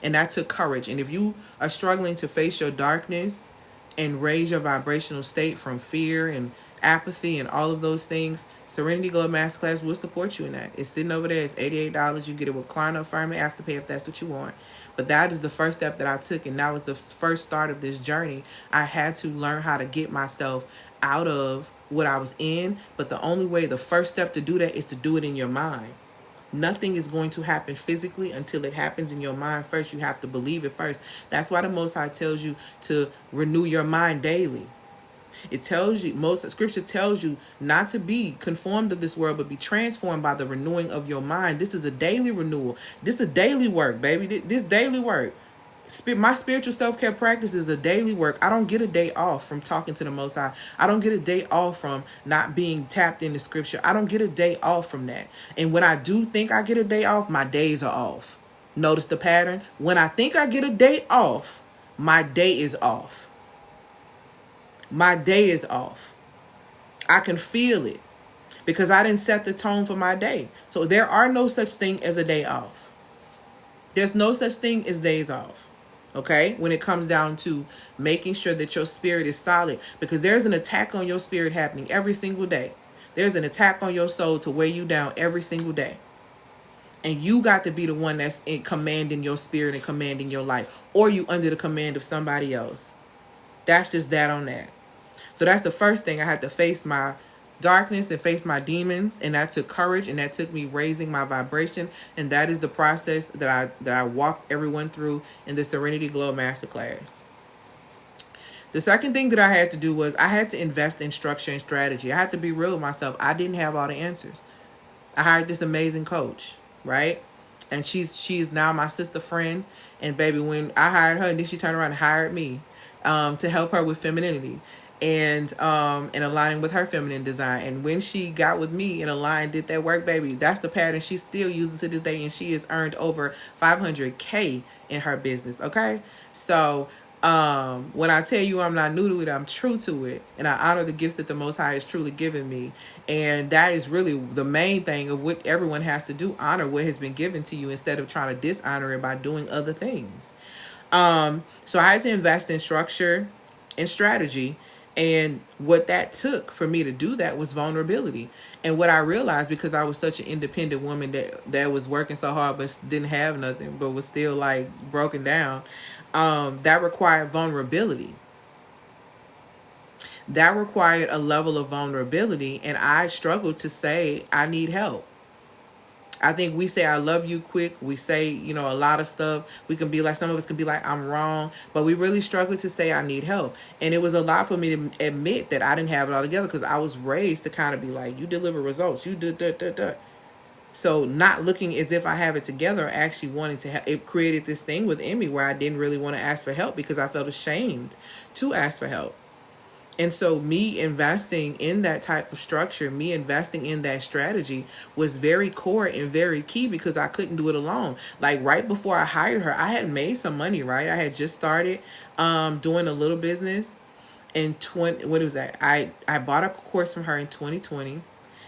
And that took courage. And if you are struggling to face your darkness and raise your vibrational state from fear and apathy and all of those things, Serenity Glow Masterclass will support you in that. It's sitting over there. It's $88. You get a recliner, affirming afterpay if that's what you want. But that is the first step that I took, and that was the first start of this journey. I had to learn how to get myself out of what I was in. But the only way, the first step to do that is to do it in your mind. Nothing is going to happen physically until it happens in your mind first. You have to believe it first. That's why the Most High tells you to renew your mind daily. It tells you, most scripture tells you not to be conformed to this world, but be transformed by the renewing of your mind. This is a daily renewal. This is a daily work, baby. This daily work. My spiritual self-care practice is a daily work. I don't get a day off from talking to the Most High. I don't get a day off from not being tapped into scripture. I don't get a day off from that. And when I do think I get a day off, my days are off. Notice the pattern? When I think I get a day off, my day is off. My day is off. I can feel it because I didn't set the tone for my day. So there are no such thing as a day off. There's no such thing as days off. Okay? When it comes down to making sure that your spirit is solid, because there's an attack on your spirit happening every single day. There's an attack on your soul to weigh you down every single day. And you got to be the one that's in commanding your spirit and commanding your life, or you under the command of somebody else. That's just that on that. So that's the first thing. I had to face my darkness and face my demons, and that took courage, and that took me raising my vibration, and that is the process that I walk everyone through in the Serenity Glow Masterclass. The second thing that I had to do was I had to invest in structure and strategy. I had to be real with myself. I didn't have all the answers. I hired this amazing coach, right? And she is now my sister friend. And baby, when I hired her, and then she turned around and hired me to help her with femininity and aligning with her feminine design. And when she got with me and aligned, did that work, baby, that's the pattern she's still using to this day, and she has earned over $500K in her business. Okay, so when I tell you I'm not new to it, I'm true to it, and I honor the gifts that the Most High has truly given me. And that is really the main thing of what everyone has to do: honor what has been given to you instead of trying to dishonor it by doing other things. So I had to invest in structure and strategy. And what that took for me to do that was vulnerability. And what I realized, because I was such an independent woman that was working so hard but didn't have nothing, but was still like broken down, that required vulnerability. That required a level of vulnerability. And I struggled to say, I need help. I think we say I love you quick. We say, a lot of stuff. We can be like, some of us can be like, I'm wrong. But we really struggle to say I need help. And it was a lot for me to admit that I didn't have it all together, because I was raised to kind of be like, you deliver results. You do da. So not looking as if I have it together, actually wanting to help, it created this thing within me where I didn't really want to ask for help because I felt ashamed to ask for help. And so me investing in that type of structure, me investing in that strategy was very core and very key, because I couldn't do it alone. Like right before I hired her, I had made some money, right? I had just started doing a little business in what was that? I bought a course from her in 2020,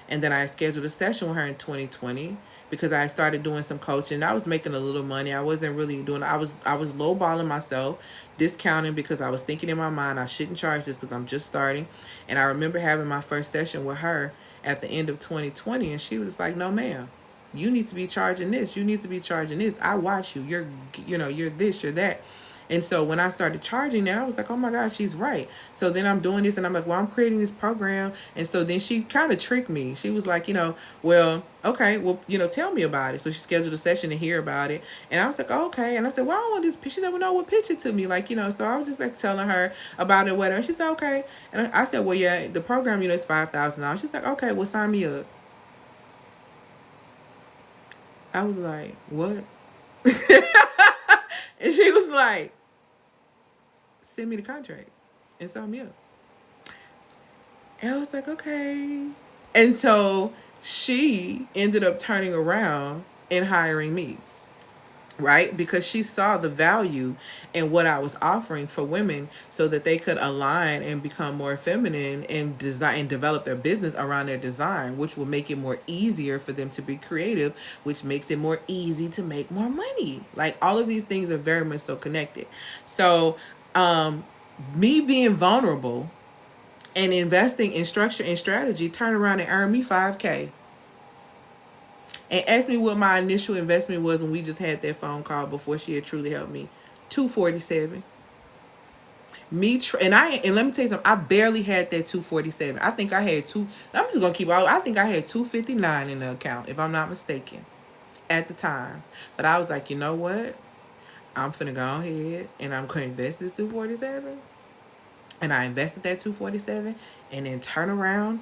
and then I scheduled a session with her in 2020 because I started doing some coaching. I was making a little money. I wasn't really doing. I was lowballing myself, discounting, because I was thinking in my mind I shouldn't charge this because I'm just starting. And I remember having my first session with her at the end of 2020, and she was like, "No, ma'am. You need to be charging this. You need to be charging this. I watch you. You're this, you're that." And so when I started charging that, I was like, oh my gosh, she's right. So then I'm doing this, and I'm like, well, I'm creating this program. And so then she kind of tricked me. She was like, well, okay, well, tell me about it. So she scheduled a session to hear about it. And I was like, oh, okay. And I said, well, I don't want this. She said, well, no, well, pitch it to me. Like, so I was just like telling her about it, whatever. She said, okay. And I said, well, yeah, the program, is $5,000. She's like, okay, well, sign me up. I was like, what? And she was like, send me the contract and sign me up. And I was like, okay. And so she ended up turning around and hiring me, right? Because she saw the value in what I was offering for women, so that they could align and become more feminine and design and develop their business around their design, which will make it more easier for them to be creative, which makes it more easy to make more money. Like all of these things are very much so connected. So, me being vulnerable and investing in structure and strategy turned around and earned me $5K. And asked me what my initial investment was when we just had that phone call before she had truly helped me. $247. And let me tell you something. I barely had that $247. I think I had two. I'm just gonna keep all. I think I had $259 in the account, if I'm not mistaken, at the time. But I was like, you know what? I'm finna go ahead and I'm gonna invest this $247. And I invested that $247, and then turn around.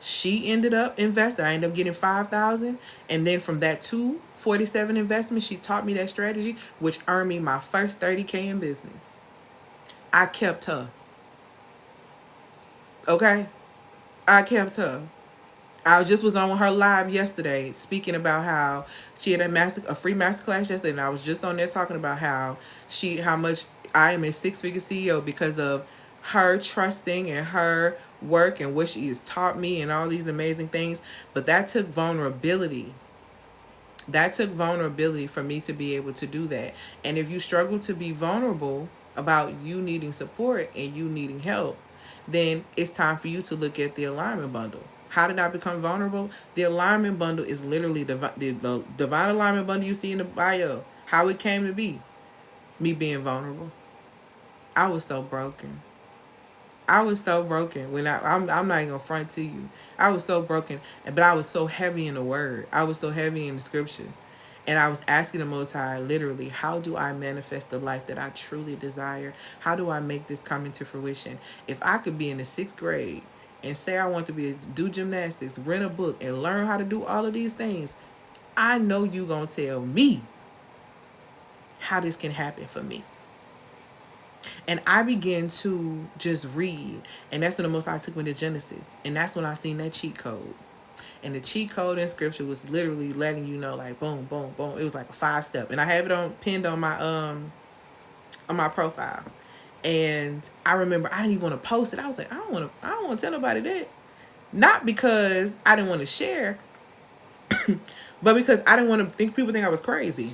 She ended up investing. I ended up getting $5,000, and then from that $247 investment, she taught me that strategy, which earned me my first $30K in business. I kept her. Okay, I kept her. I just was on her live yesterday speaking about how she had a free masterclass yesterday, and I was just on there talking about how much I am a six-figure CEO because of her trusting and her work and what she has taught me and all these amazing things. But that took vulnerability. That took vulnerability for me to be able to do that. And if you struggle to be vulnerable about you needing support and you needing help, then it's time for you to look at the alignment bundle. How did I become vulnerable? The alignment bundle is literally the divine alignment bundle you see in the bio. How it came to be. Me being vulnerable. I was so broken. I was so broken when I'm not even gonna front to you. I was so broken, but I was so heavy in the word. I was so heavy in the scripture. And I was asking the Most High, literally, how do I manifest the life that I truly desire? How do I make this come into fruition? If I could be in the 6th grade and say I want to do gymnastics, rent a book, and learn how to do all of these things, I know you gonna tell me how this can happen for me. And I began to just read. And that's when the Most High took me to Genesis. And that's when I seen that cheat code. And the cheat code in scripture was literally letting you know, like, boom, boom, boom. It was like a 5-step. And I have it pinned on my profile. And I remember I didn't even want to post it. I was like, I don't want to tell nobody that. Not because I didn't want to share, but because I didn't want to people think I was crazy.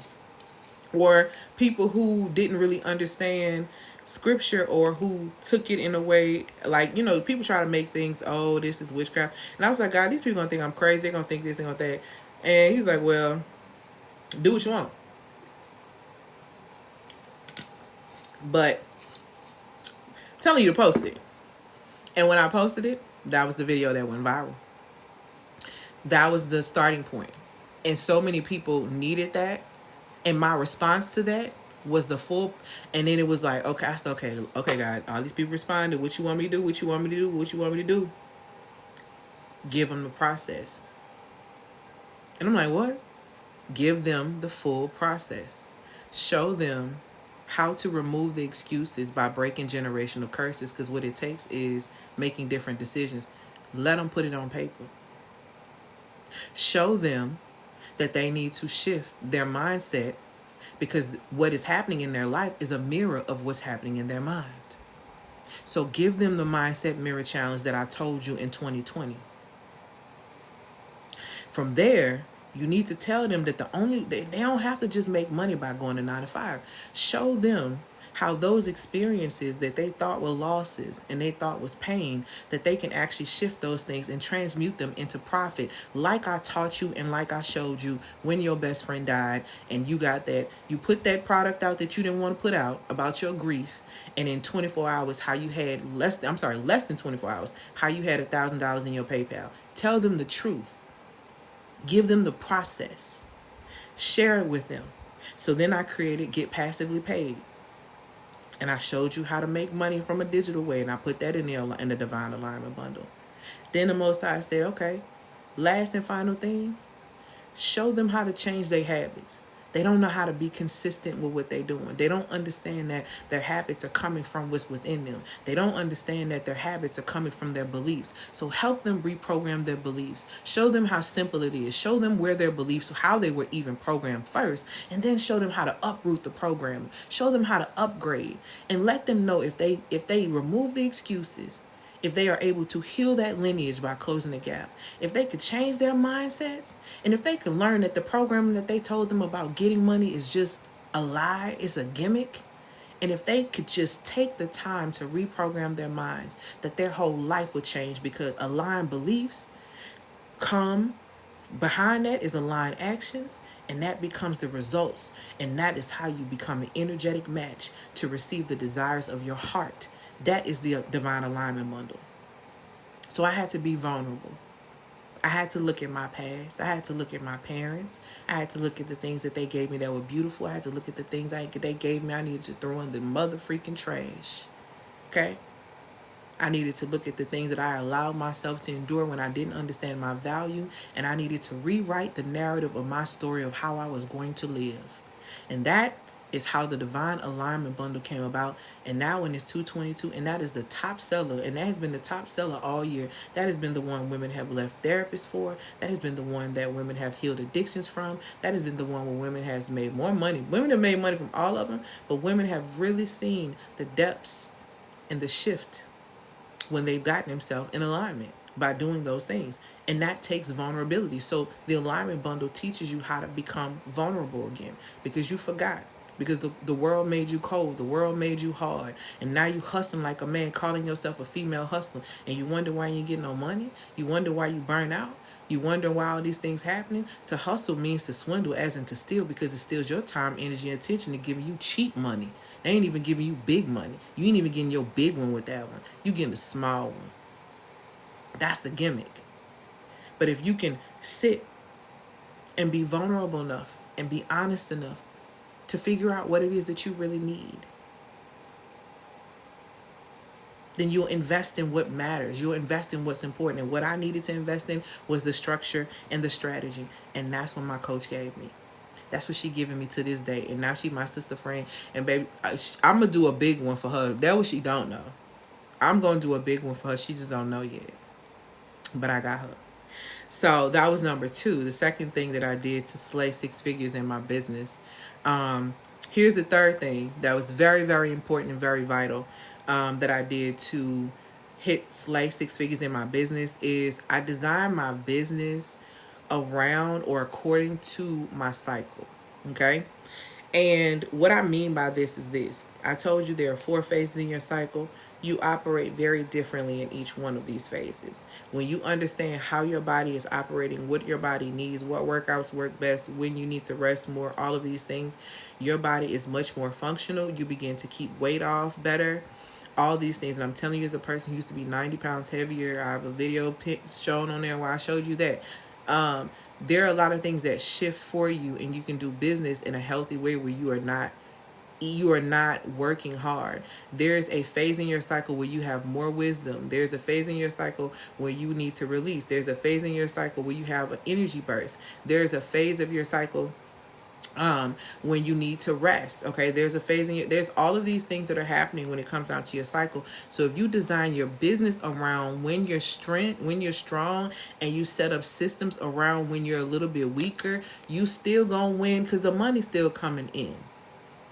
Or people who didn't really understand scripture, or who took it in a way like, people try to make things, oh, this is witchcraft. And I was like, God, these people gonna think I'm crazy. They're gonna think this and gonna that. And he's like, well, do what you want. But I'm telling you to post it. And when I posted it, that was the video that went viral. That was the starting point. And so many people needed that. And my response to that was the full, and then it was like, okay, I said, okay, God, all these people responded. What you want me to do? What you want me to do? What you want me to do? Give them the process. And I'm like, what? Give them the full process. Show them how to remove the excuses by breaking generational curses, because what it takes is making different decisions. Let them put it on paper. Show them that they need to shift their mindset, because what is happening in their life is a mirror of what's happening in their mind. So give them the mindset mirror challenge that I told you in 2020. From there, you need to tell them that they don't have to just make money by going to 9 to 5. Show them how those experiences that they thought were losses and they thought was pain, that they can actually shift those things and transmute them into profit, like I taught you and like I showed you when your best friend died and you put that product out that you didn't want to put out about your grief, and in 24 hours how you had less than 24 hours how you had $1,000 in your PayPal. Tell them the truth. Give them the process. Share it with them. So then I created Get Passively Paid. And I showed you how to make money from a digital way. And I put that in the Divine Alignment Bundle. Then the Most High said, okay, last and final thing, show them how to change their habits. They don't know how to be consistent with what they're doing. They don't understand that their habits are coming from what's within them. They don't understand that their habits are coming from their beliefs. So help them reprogram their beliefs. Show them how simple it is. Show them where their beliefs, how they were even programmed first, and then show them how to uproot the program. Show them how to upgrade, and let them know if they remove the excuses, if they are able to heal that lineage by closing the gap, if they could change their mindsets, and if they could learn that the programming that they told them about getting money is just a lie, it's a gimmick, and if they could just take the time to reprogram their minds, that their whole life would change, because aligned beliefs come behind that is aligned actions, and that becomes the results, and that is how you become an energetic match to receive the desires of your heart. That is the Divine Alignment Bundle. So I had to be vulnerable. I had to look at my past. I had to look at my parents. I had to look at the things that they gave me that were beautiful. I had to look at the things they gave me I needed to throw in the mother freaking trash. Okay? I needed to look at the things that I allowed myself to endure when I didn't understand my value, and I needed to rewrite the narrative of my story of how I was going to live. And that is how the Divine Alignment Bundle came about. And now when it's 222, and that is the top seller, and that has been the top seller all year. That has been the one women have left therapists for. That has been the one that women have healed addictions from. That has been the one where women has made more money. Women have made money from all of them, but women have really seen the depths and the shift when they've gotten themselves in alignment by doing those things. And that takes vulnerability. So the Alignment Bundle teaches you how to become vulnerable again, because you forgot. Because the world made you cold. The world made you hard. And now you hustling like a man, calling yourself a female hustler. And you wonder why you ain't getting no money. You wonder why you burn out. You wonder why all these things happening. To hustle means to swindle, as in to steal, because it steals your time, energy, and attention to giving you cheap money. They ain't even giving you big money. You ain't even getting your big one with that one. You getting the small one. That's the gimmick. But if you can sit and be vulnerable enough and be honest enough to figure out what it is that you really need, then you'll invest in what matters. You'll invest in what's important. And what I needed to invest in was the structure and the strategy. And that's what my coach gave me. That's what she giving me to this day. And now she my sister friend. And baby, I'm going to do a big one for her. That's what she don't know. I'm going to do a big one for her. She just don't know yet. But I got her. So that was number 2. The second thing that I did to slay 6 figures in my business. Here's the third thing that was very, very important and very vital that I did to slay 6 figures in my business is I designed my business around or according to my cycle. Okay? And what I mean by this is this. I told you there are 4 phases in your cycle. You operate very differently in each one of these phases. When you understand how your body is operating, what your body needs, what workouts work best, when you need to rest more, all of these things, your body is much more functional. You begin to keep weight off better. All these things. And I'm telling you, as a person who used to be 90 pounds heavier, I have a video shown on there where I showed you that. there are a lot of things that shift for you, and you can do business in a healthy way where you are not working hard. There's a phase in your cycle where you have more wisdom. There's a phase in your cycle where you need to release. There's a phase in your cycle where you have an energy burst. There's a phase of your cycle when you need to rest. Okay, there's a phase in your, there's all of these things that are happening when it comes down to your cycle. So if you design your business around when you're strong, and you set up systems around when you're a little bit weaker, you still gonna win because the money's still coming in.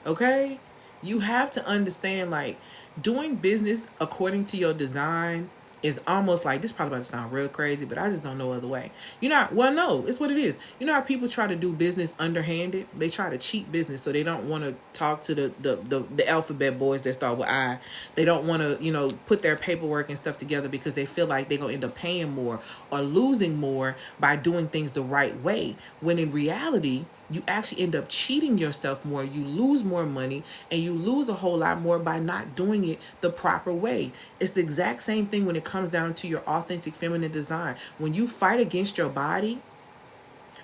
Okay? You have to understand, like, doing business according to your design is almost like, this probably about to sound real crazy, but I just don't know other way. You know, well, no, it's what it is. You know how people try to do business underhanded? They try to cheat business, so they don't want to talk to the alphabet boys that start with I. They don't want to, put their paperwork and stuff together because they feel like they're going to end up paying more or losing more by doing things the right way. When in reality, you actually end up cheating yourself more. You lose more money, and you lose a whole lot more by not doing it the proper way. It's the exact same thing when it comes down to your authentic feminine design. When you fight against your body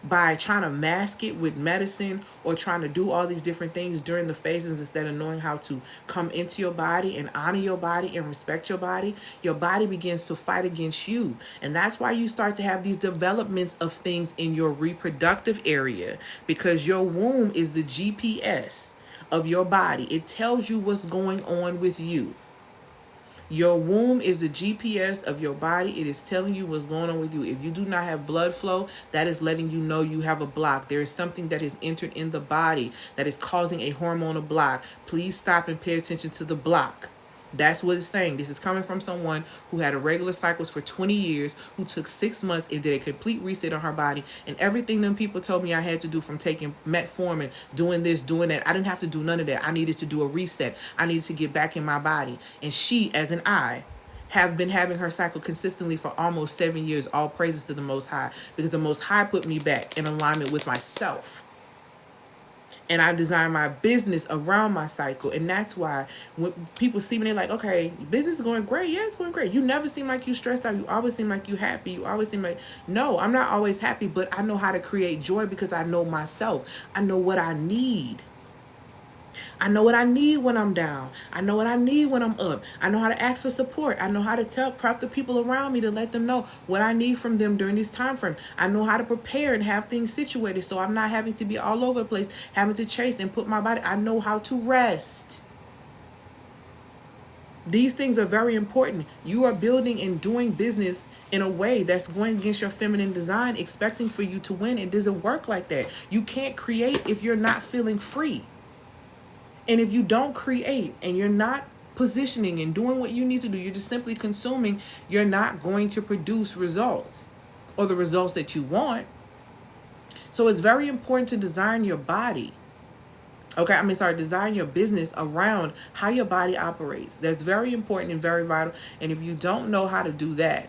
by trying to mask it with medicine or trying to do all these different things during the phases instead of knowing how to come into your body and honor your body and respect your body begins to fight against you. And that's why you start to have these developments of things in your reproductive area, because your womb is the GPS of your body. It tells you what's going on with you. Your womb is the GPS of your body. It is telling you what's going on with you. If you do not have blood flow, that is letting you know you have a block. There is something that has entered in the body that is causing a hormonal block. Please stop and pay attention to the block. That's what it's saying. This is coming from someone who had irregular cycles for 20 years, who took 6 months and did a complete reset on her body. And everything them people told me I had to do, from taking metformin, doing this, doing that, I didn't have to do none of that. I needed to do a reset. I needed to get back in my body. And she, as an I, have been having her cycle consistently for almost 7 years. All praises to the Most High, because the Most High put me back in alignment with myself. And I design my business around my cycle. And that's why when people see me, they're like, okay, business is going great. Yeah, it's going great. You never seem like you stressed out. You always seem like you happy. You always seem like, no, I'm not always happy, but I know how to create joy because I know myself. I know what I need. I know what I need when I'm down. I know what I need when I'm up. I know how to ask for support. I know how to prep the people around me to let them know what I need from them during this time frame. I know how to prepare and have things situated so I'm not having to be all over the place, having to chase and put my body. I know how to rest. These things are very important. You are building and doing business in a way that's going against your feminine design, expecting for you to win. It doesn't work like that. You can't create if you're not feeling free. And if you don't create and you're not positioning and doing what you need to do, you're just simply consuming, you're not going to produce results or the results that you want. So it's very important to design your body. Design your business around how your body operates. That's very important and very vital. And if you don't know how to do that,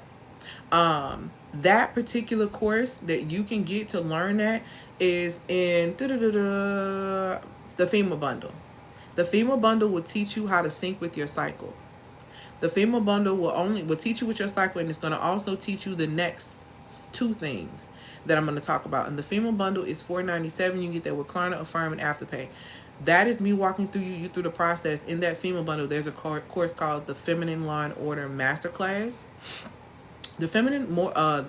that particular course that you can get to learn that is in the FEMA bundle. The FEMA bundle will teach you how to sync with your cycle. The FEMA bundle will teach you with your cycle, and it's going to also teach you the next 2 things that I'm going to talk about. And the FEMA bundle is $497. You can get that with Klarna, Affirm, and Afterpay. That is me walking through you through the process. In that FEMA bundle, there's a course called the Feminine Line Order Masterclass. The Feminine Line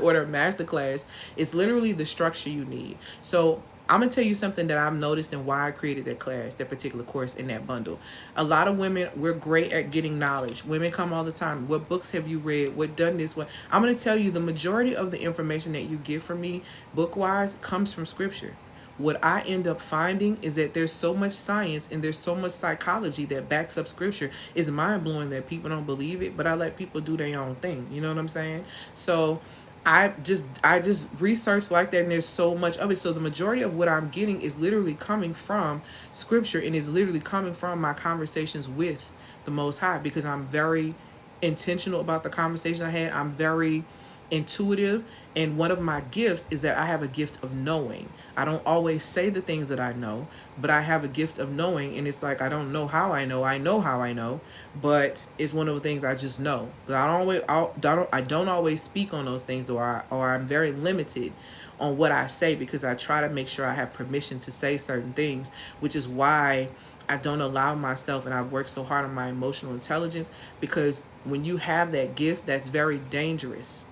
Order Masterclass is literally the structure you need. So I'm going to tell you something that I've noticed and why I created that class, that particular course in that bundle. A lot of women, we're great at getting knowledge. Women come all the time. What books have you read? What done this? What? I'm going to tell you the majority of the information that you get from me book-wise comes from scripture. What I end up finding is that there's so much science and there's so much psychology that backs up scripture. It's mind-blowing that people don't believe it, but I let people do their own thing. You know what I'm saying? So I just researched like that, and there's so much of it. So the majority of what I'm getting is literally coming from scripture, and is literally coming from my conversations with the Most High, because I'm very intentional about the conversation I had. I'm very intuitive, and one of my gifts is that I have a gift of knowing. I don't always say the things that I know, but I have a gift of knowing, and it's like I don't know how I know. I know how I know, but it's one of the things I just know. But I don't always speak on those things, or I'm very limited on what I say because I try to make sure I have permission to say certain things, which is why I don't allow myself, and I've worked so hard on my emotional intelligence, because when you have that gift, that's very dangerous.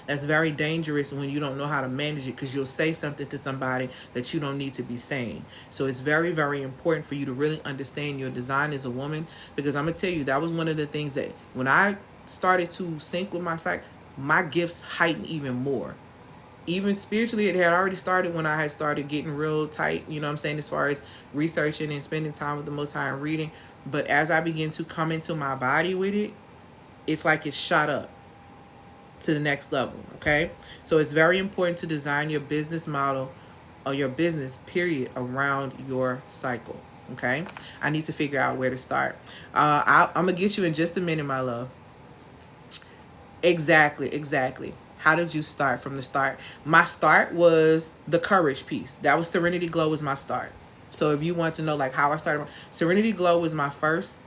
That's very dangerous when you don't know how to manage it, because you'll say something to somebody that you don't need to be saying. So it's very, very important for you to really understand your design as a woman, because I'm going to tell you, that was one of the things that when I started to sync with my psych, my gifts heightened even more. Even spiritually, it had already started when I had started getting real tight, you know what I'm saying, as far as researching and spending time with the Most High and reading. But as I begin to come into my body with it, it's like it's shot up to the next level, okay? So it's very important to design your business model or your business, period, around your cycle, okay? I need to figure out where to start. I'm going to get you in just a minute, my love. Exactly. How did you start from the start? My start was the courage piece. That was Serenity Glow was my start. So if you want to know like how I started, Serenity Glow was my first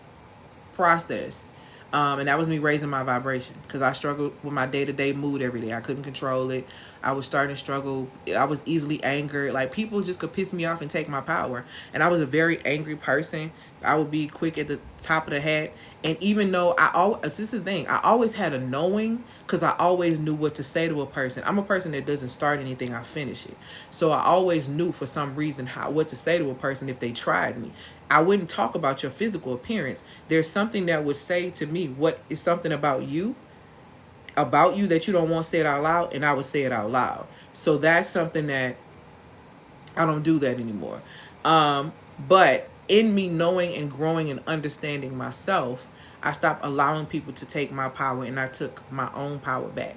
process. And that was me raising my vibration, because I struggled with my day-to-day mood every day. I couldn't control it. I was starting to struggle. I was easily angered. Like, people just could piss me off and take my power. And I was a very angry person. I would be quick at the top of the head. And even though this is the thing, I always had a knowing, because I always knew what to say to a person. I'm a person that doesn't start anything, I finish it. So I always knew for some reason what to say to a person if they tried me. I wouldn't talk about your physical appearance. There's something that would say to me, what is something about you that you don't want to say it out loud, and I would say it out loud. So that's something that I don't do that anymore. But in me knowing and growing and understanding myself, I stopped allowing people to take my power, and I took my own power back.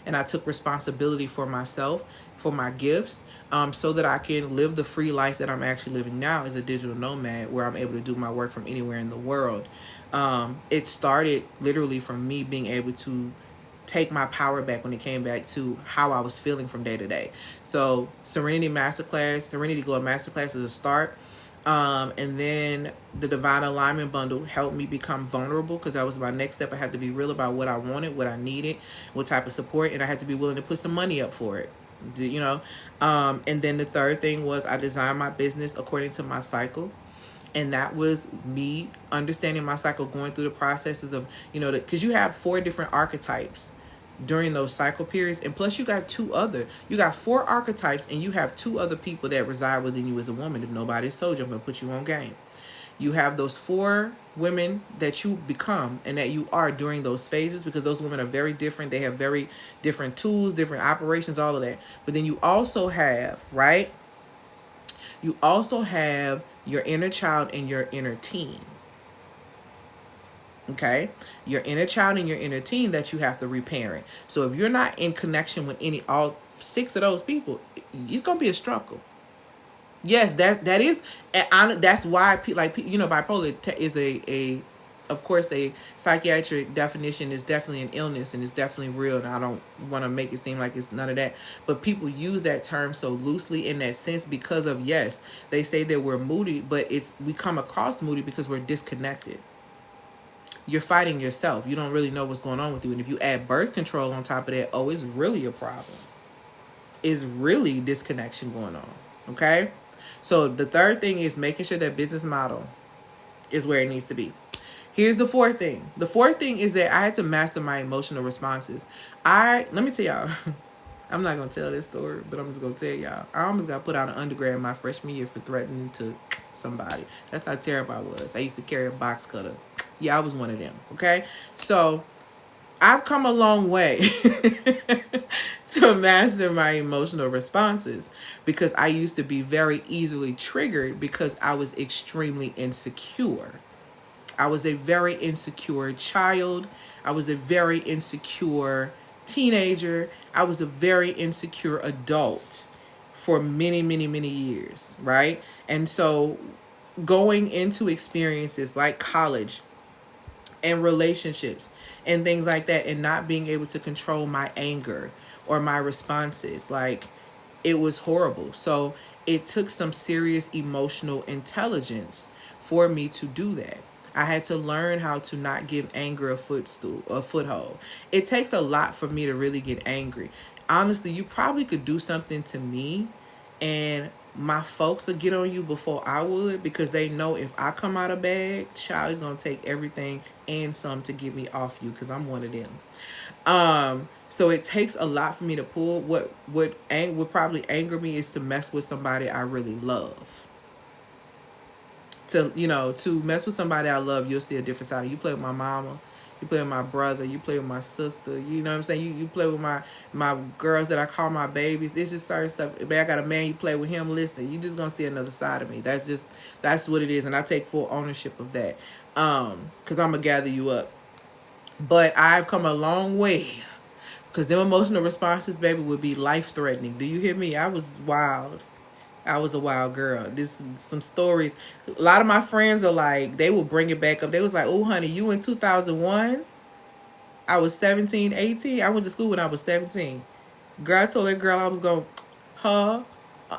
And I took responsibility for myself, for my gifts, so that I can live the free life that I'm actually living now as a digital nomad, where I'm able to do my work from anywhere in the world. It started literally from me being able to take my power back when it came back to how I was feeling from day to day. So Serenity Glow Masterclass is a start. And then the Divine Alignment Bundle helped me become vulnerable, because that was my next step. I had to be real about what I wanted, what I needed, what type of support, and I had to be willing to put some money up for it, you know. And then the third thing was I designed my business according to my cycle. And that was me understanding my cycle, going through the processes of, because you have 4 different archetypes during those cycle periods, and plus you got 4 archetypes, and you have 2 other people that reside within you as a woman. If nobody's told you, I'm going to put you on game. You have those 4 women that you become and that you are during those phases, because those women are very different. They have very different tools, different operations, all of that. But then you also have, right? You also have your inner child and your inner teen. Okay, your inner child and your inner teen that you have to reparent. So if you're not in connection with all 6 of those people, it's gonna be a struggle. Yes, that is, that's why bipolar is of course, a psychiatric definition is definitely an illness, and it's definitely real, and I don't want to make it seem like it's none of that, but people use that term so loosely in that sense because of, yes, they say that we're moody, but we come across moody because we're disconnected. You're fighting yourself. You don't really know what's going on with you. And if you add birth control on top of that, it's really a problem. It's really disconnection going on. Okay? So the third thing is making sure that business model is where it needs to be. Here's the fourth thing. The fourth thing is that I had to master my emotional responses. Let me tell y'all, I'm not going to tell this story, but I'm just going to tell y'all. I almost got put out of undergrad my freshman year for threatening to somebody. That's how terrible I was. I used to carry a box cutter. Yeah, I was one of them, okay? So I've come a long way to master my emotional responses, because I used to be very easily triggered because I was extremely insecure. I was a very insecure child. I was a very insecure teenager. I was a very insecure adult for many, many, many years, right? And so going into experiences like college, and relationships and things like that, and not being able to control my anger or my responses. Like, it was horrible. So it took some serious emotional intelligence for me to do that. I had to learn how to not give anger a foothold. It takes a lot for me to really get angry. Honestly, you probably could do something to me and my folks will get on you before I would, because they know if I come out of bag, child is gonna take everything and some to get me off you, because I'm one of them. So it takes a lot for me to pull. What would probably anger me is to mess with somebody I really love. To mess with somebody I love, you'll see a different side. You play with my mama, you play with my brother, you play with my sister, you know what I'm saying? You play with my girls that I call my babies. It's just certain stuff. But I got a man, you play with him, listen, you just gonna see another side of me. That's what it is, and I take full ownership of that. Cause I'm gonna gather you up. But I've come a long way. Because them emotional responses, baby, would be life-threatening. Do you hear me? I was wild. I was a wild girl. This some stories. A lot of my friends are like, they will bring it back up. They was like, oh, honey, you in 2001? I was 17, 18. I went to school when I was 17. Girl, I told that girl I was going to her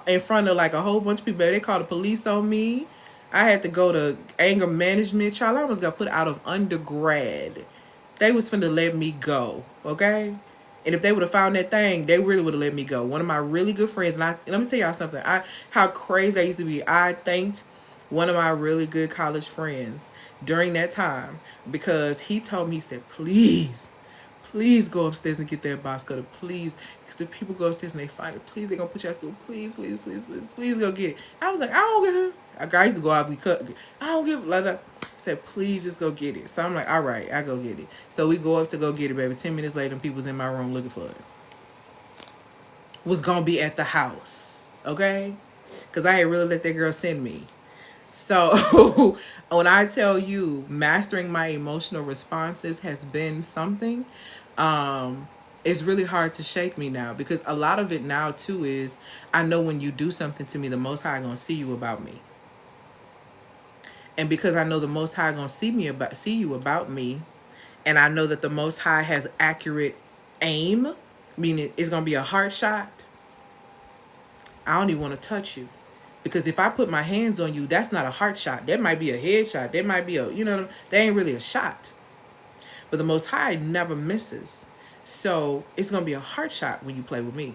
in front of like a whole bunch of people. They called the police on me. I had to go to anger management. Child, I was got put out of undergrad. They was finna let me go, okay? And if they would have found that thing, they really would have let me go. One of my really good friends, and let me tell y'all something. How crazy I used to be. I thanked one of my really good college friends during that time, because he told me, he said, please go upstairs and get that box cutter, please. Because if people go upstairs and they find it, please, they're going to put you out of school. Please go get it. I was like, I don't get it. I used to go out, we cut. I don't give it. Like that. Said, please just go get it. So I'm like, all right, I go get it. So we go up to go get it, baby. 10 minutes later, people was in my room looking for it. Was going to be at the house, okay? Because I had really let that girl send me. So when I tell you mastering my emotional responses has been something, it's really hard to shake me now, because a lot of it now too is I know when you do something to me, the Most High gonna see you about me. And because I know the Most High gonna see you about me, and I know that the Most High has accurate aim, meaning it's gonna be a heart shot, I don't even want to touch you. Because if I put my hands on you, that's not a heart shot. That might be a head shot. That might be that ain't really a shot. But the Most High never misses. So it's going to be a heart shot when you play with me.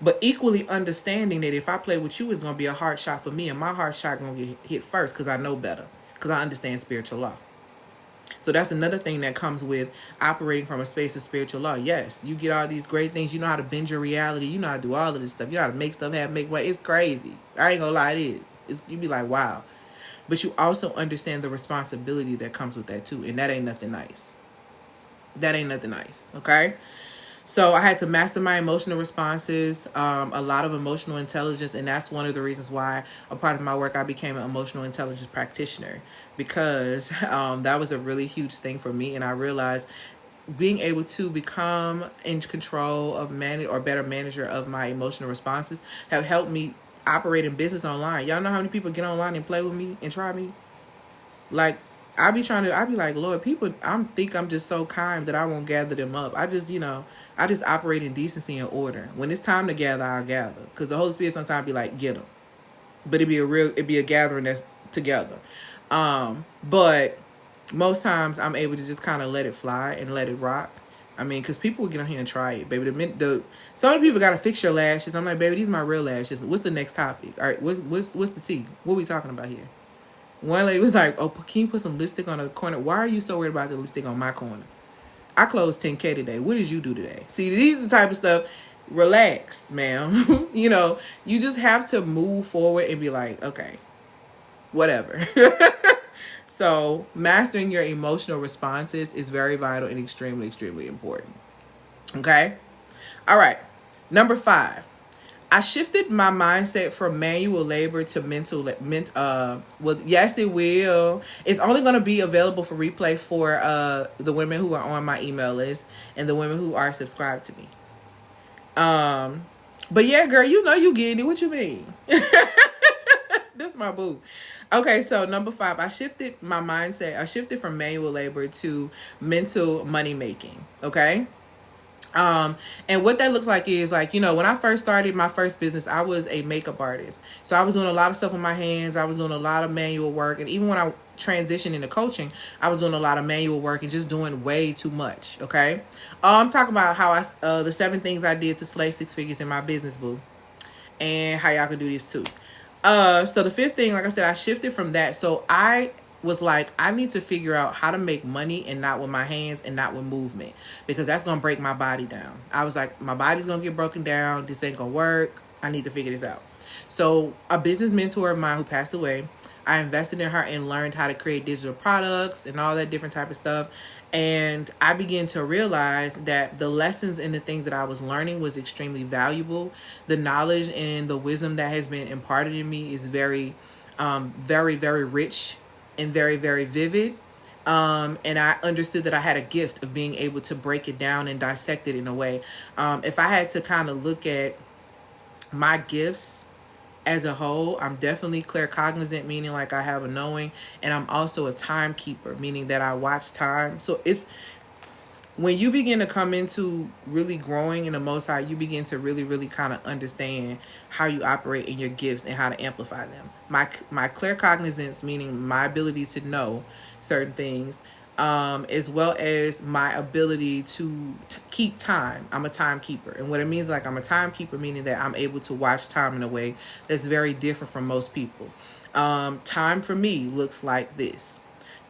But equally understanding that if I play with you, it's going to be a heart shot for me. And my heart shot going to get hit first, because I know better. Because I understand spiritual law. So that's another thing that comes with operating from a space of spiritual law. Yes, you get all these great things. You know how to bend your reality. You know how to do all of this stuff. You know how to make stuff happen, make way. It's crazy. I ain't gonna lie, it is. You be like, wow. But you also understand the responsibility that comes with that too. And that ain't nothing nice. That ain't nothing nice, okay? So I had to master my emotional responses, a lot of emotional intelligence, and that's one of the reasons why a part of my work I became an emotional intelligence practitioner, because that was a really huge thing for me, and I realized being able to become in control of better manager of my emotional responses have helped me operate in business online. Y'all know how many people get online and play with me and try me? Like, I be like, Lord, people, think I'm just so kind that I won't gather them up. I just operate in decency and order. When it's time to gather, I'll gather. Because the Holy Spirit sometimes be like, get them. But it'd be a gathering that's together. But most times I'm able to just kind of let it fly and let it rock. I mean, because people will get on here and try it, baby. So many people got to fix your lashes. I'm like, baby, these are my real lashes. What's the next topic? All right, what's the tea? What are we talking about here? One lady was like, oh, can you put some lipstick on the corner? Why are you so worried about the lipstick on my corner? I closed 10K today. What did you do today? See, these are the type of stuff. Relax, ma'am. You just have to move forward and be like, okay, whatever. So mastering your emotional responses is very vital and extremely, extremely important. Okay? All right. Number 5. I shifted my mindset from manual labor to yes, it will. It's only going to be available for replay for the women who are on my email list and the women who are subscribed to me. But yeah, girl, you getting it. What you mean? This my boo. Okay, so number 5, I shifted my mindset. I shifted from manual labor to mental money making. Okay. And what that looks like is like, when I first started my first business, I was a makeup artist. So I was doing a lot of stuff with my hands. I was doing a lot of manual work. And even when I transitioned into coaching, I was doing a lot of manual work and just doing way too much. Okay. I'm talking about how the 7 things I did to slay 6 figures in my business, boo, and how y'all can do this too. So the 5th thing, like I said, I shifted from that. So I was like, I need to figure out how to make money and not with my hands and not with movement, because that's going to break my body down. I was like, my body's going to get broken down. This ain't going to work. I need to figure this out. So a business mentor of mine who passed away, I invested in her and learned how to create digital products and all that different type of stuff. And I began to realize that the lessons and the things that I was learning was extremely valuable. The knowledge and the wisdom that has been imparted in me is very, very, very rich and very, very vivid. And I understood that I had a gift of being able to break it down and dissect it in a way. If I had to kind of look at my gifts as a whole, I'm definitely claircognizant, meaning like I have a knowing, and I'm also a timekeeper, meaning that I watch time. So it's when you begin to come into really growing in the Most High, you begin to really, really kind of understand how you operate in your gifts and how to amplify them. My claircognizance, meaning my ability to know certain things, as well as my ability to keep time. I'm a timekeeper. And what it means, like, I'm a timekeeper, meaning that I'm able to watch time in a way that's very different from most people. Time for me looks like this.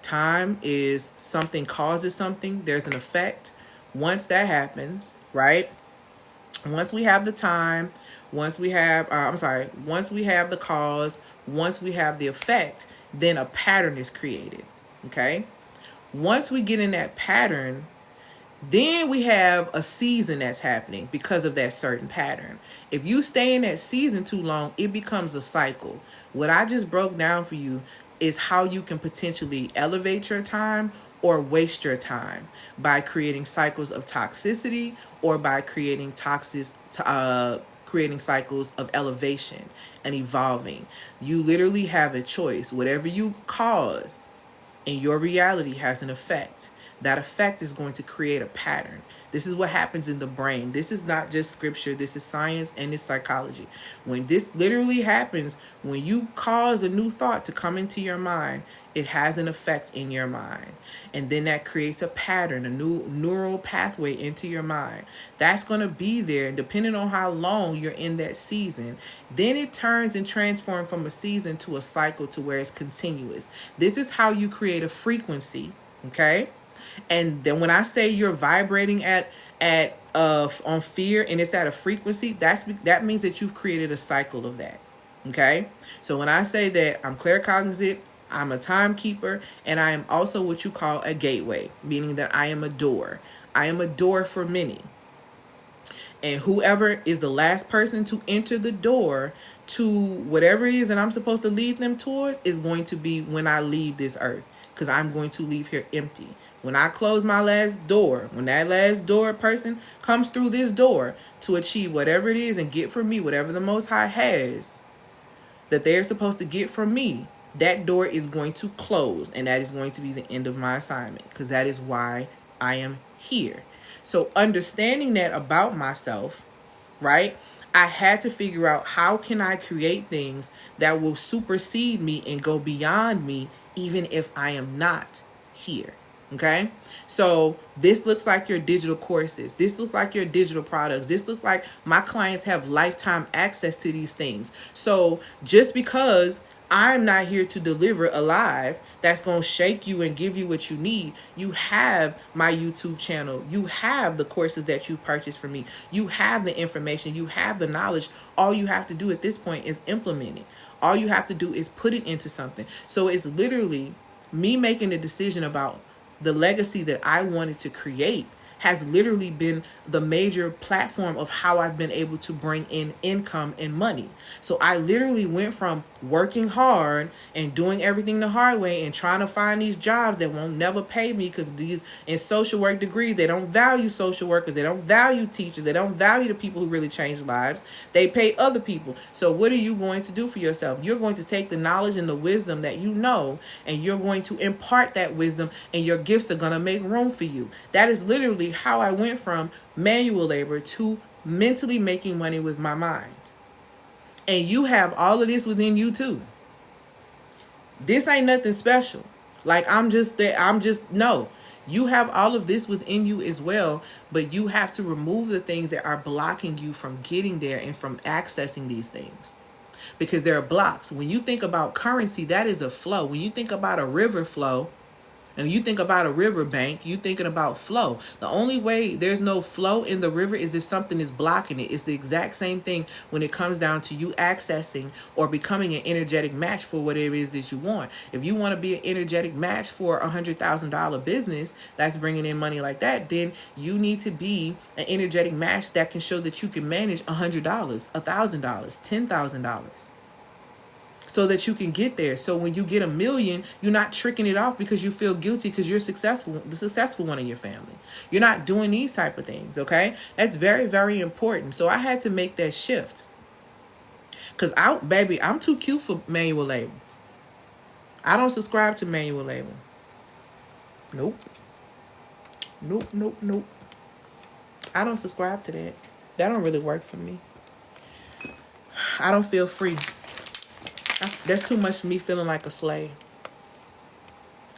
Time is something causes something. There's an effect. Once that happens, right? Once we have the time, once we have, once we have the cause, once we have the effect, then a pattern is created. Okay? Once we get in that pattern, then we have a season that's happening because of that certain pattern. If you stay in that season too long, it becomes a cycle. What I just broke down for you is how you can potentially elevate your time or waste your time by creating cycles of toxicity or by creating creating cycles of elevation and evolving. You literally have a choice. Whatever you cause in your reality has an effect. That effect is going to create a pattern. This is what happens in the brain. This is not just scripture. This is science and it's psychology. When this literally happens, when you cause a new thought to come into your mind, it has an effect in your mind. And then that creates a pattern, a new neural pathway into your mind. That's going to be there. And depending on how long you're in that season, then it turns and transforms from a season to a cycle to where it's continuous. This is how you create a frequency. Okay? And then when I say you're vibrating at on fear and it's at a frequency, that means that you've created a cycle of that. Okay? So when I say that I'm claircognizant, I'm a timekeeper, and I am also what you call a gateway, meaning that I am a door. I am a door for many. And whoever is the last person to enter the door to whatever it is that I'm supposed to lead them towards is going to be when I leave this earth, because I'm going to leave here empty. When I close my last door, when that last door person comes through this door to achieve whatever it is and get from me, whatever the Most High has that they're supposed to get from me, that door is going to close, and that is going to be the end of my assignment, because that is why I am here. So understanding that about myself, right? I had to figure out, how can I create things that will supersede me and go beyond me even if I am not here. Okay, so this looks like your digital courses. This looks like your digital products. This looks like my clients have lifetime access to these things. So just because I'm not here to deliver a live that's going to shake you and give you what you need, you have my YouTube channel. You have the courses that you purchased from me. You have the information. You have the knowledge. All you have to do at this point is implement it. All you have to do is put it into something. So it's literally me making a decision about the legacy that I wanted to create has literally been the major platform of how I've been able to bring in income and money. So I literally went from working hard and doing everything the hard way and trying to find these jobs that won't never pay me, because these in social work degrees, they don't value social workers, they don't value teachers, they don't value the people who really change lives. They pay other people. So what are you going to do for yourself? You're going to take the knowledge and the wisdom that you know, and you're going to impart that wisdom, and your gifts are going to make room for you. That is literally how I went from manual labor to mentally making money with my mind. And you have all of this within you too. This ain't nothing special. Like no. You have all of this within you as well, but you have to remove the things that are blocking you from getting there and from accessing these things. Because there are blocks. When you think about currency, that is a flow. When you think about a river flow, and you think about a river bank, you thinking about flow. The only way there's no flow in the river is if something is blocking it. It's the exact same thing when it comes down to you accessing or becoming an energetic match for whatever it is that you want. If you want to be an energetic match for $100,000 business that's bringing in money like that, then you need to be an energetic match that can show that you can manage $100, $1,000, $10,000. So that you can get there. So when you get $1 million, you're not tricking it off because you feel guilty because you're successful, the successful one in your family. You're not doing these type of things, okay? That's very, very important. So I had to make that shift. Because I'm too cute for manual labor. I don't subscribe to manual labor. Nope. Nope. I don't subscribe to that. That don't really work for me. I don't feel free. That's too much me feeling like a slave.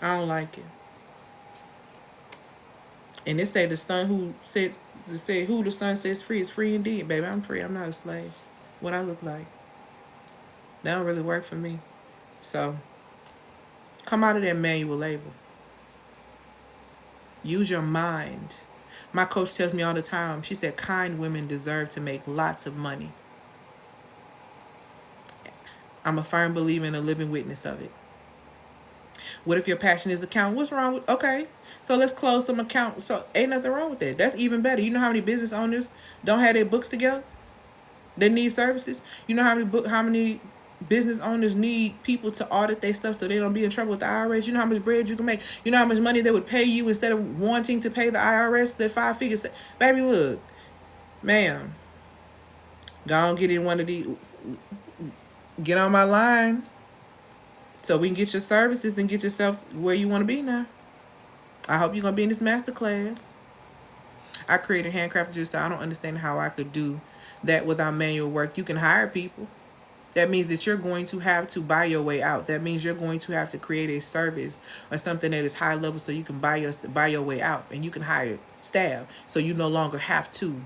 I don't like it. And they say the son who says, who the son says free is free indeed, baby. I'm free. I'm not a slave. What I look like. That don't really work for me. So come out of that manual labor. Use your mind. My coach tells me all the time, she said, kind women deserve to make lots of money. I'm a firm believer and a living witness of it. What if your passion is accounting? What's wrong with, okay, so let's close some accounts. So ain't nothing wrong with that. That's even better. You know how many business owners don't have their books together? They need services. You know how many business owners need people to audit their stuff so they don't be in trouble with the IRS? You know how much bread you can make? You know how much money they would pay you instead of wanting to pay the IRS their 5 figures? Baby, look, ma'am, go on, get in one of these. Get on my line so we can get your services and get yourself where you want to be now. I hope you're going to be in this masterclass. I created handcrafted juice, so I don't understand how I could do that without manual work. You can hire people. That means that you're going to have to buy your way out. That means you're going to have to create a service or something that is high level so you can buy your way out, and you can hire staff so you no longer have to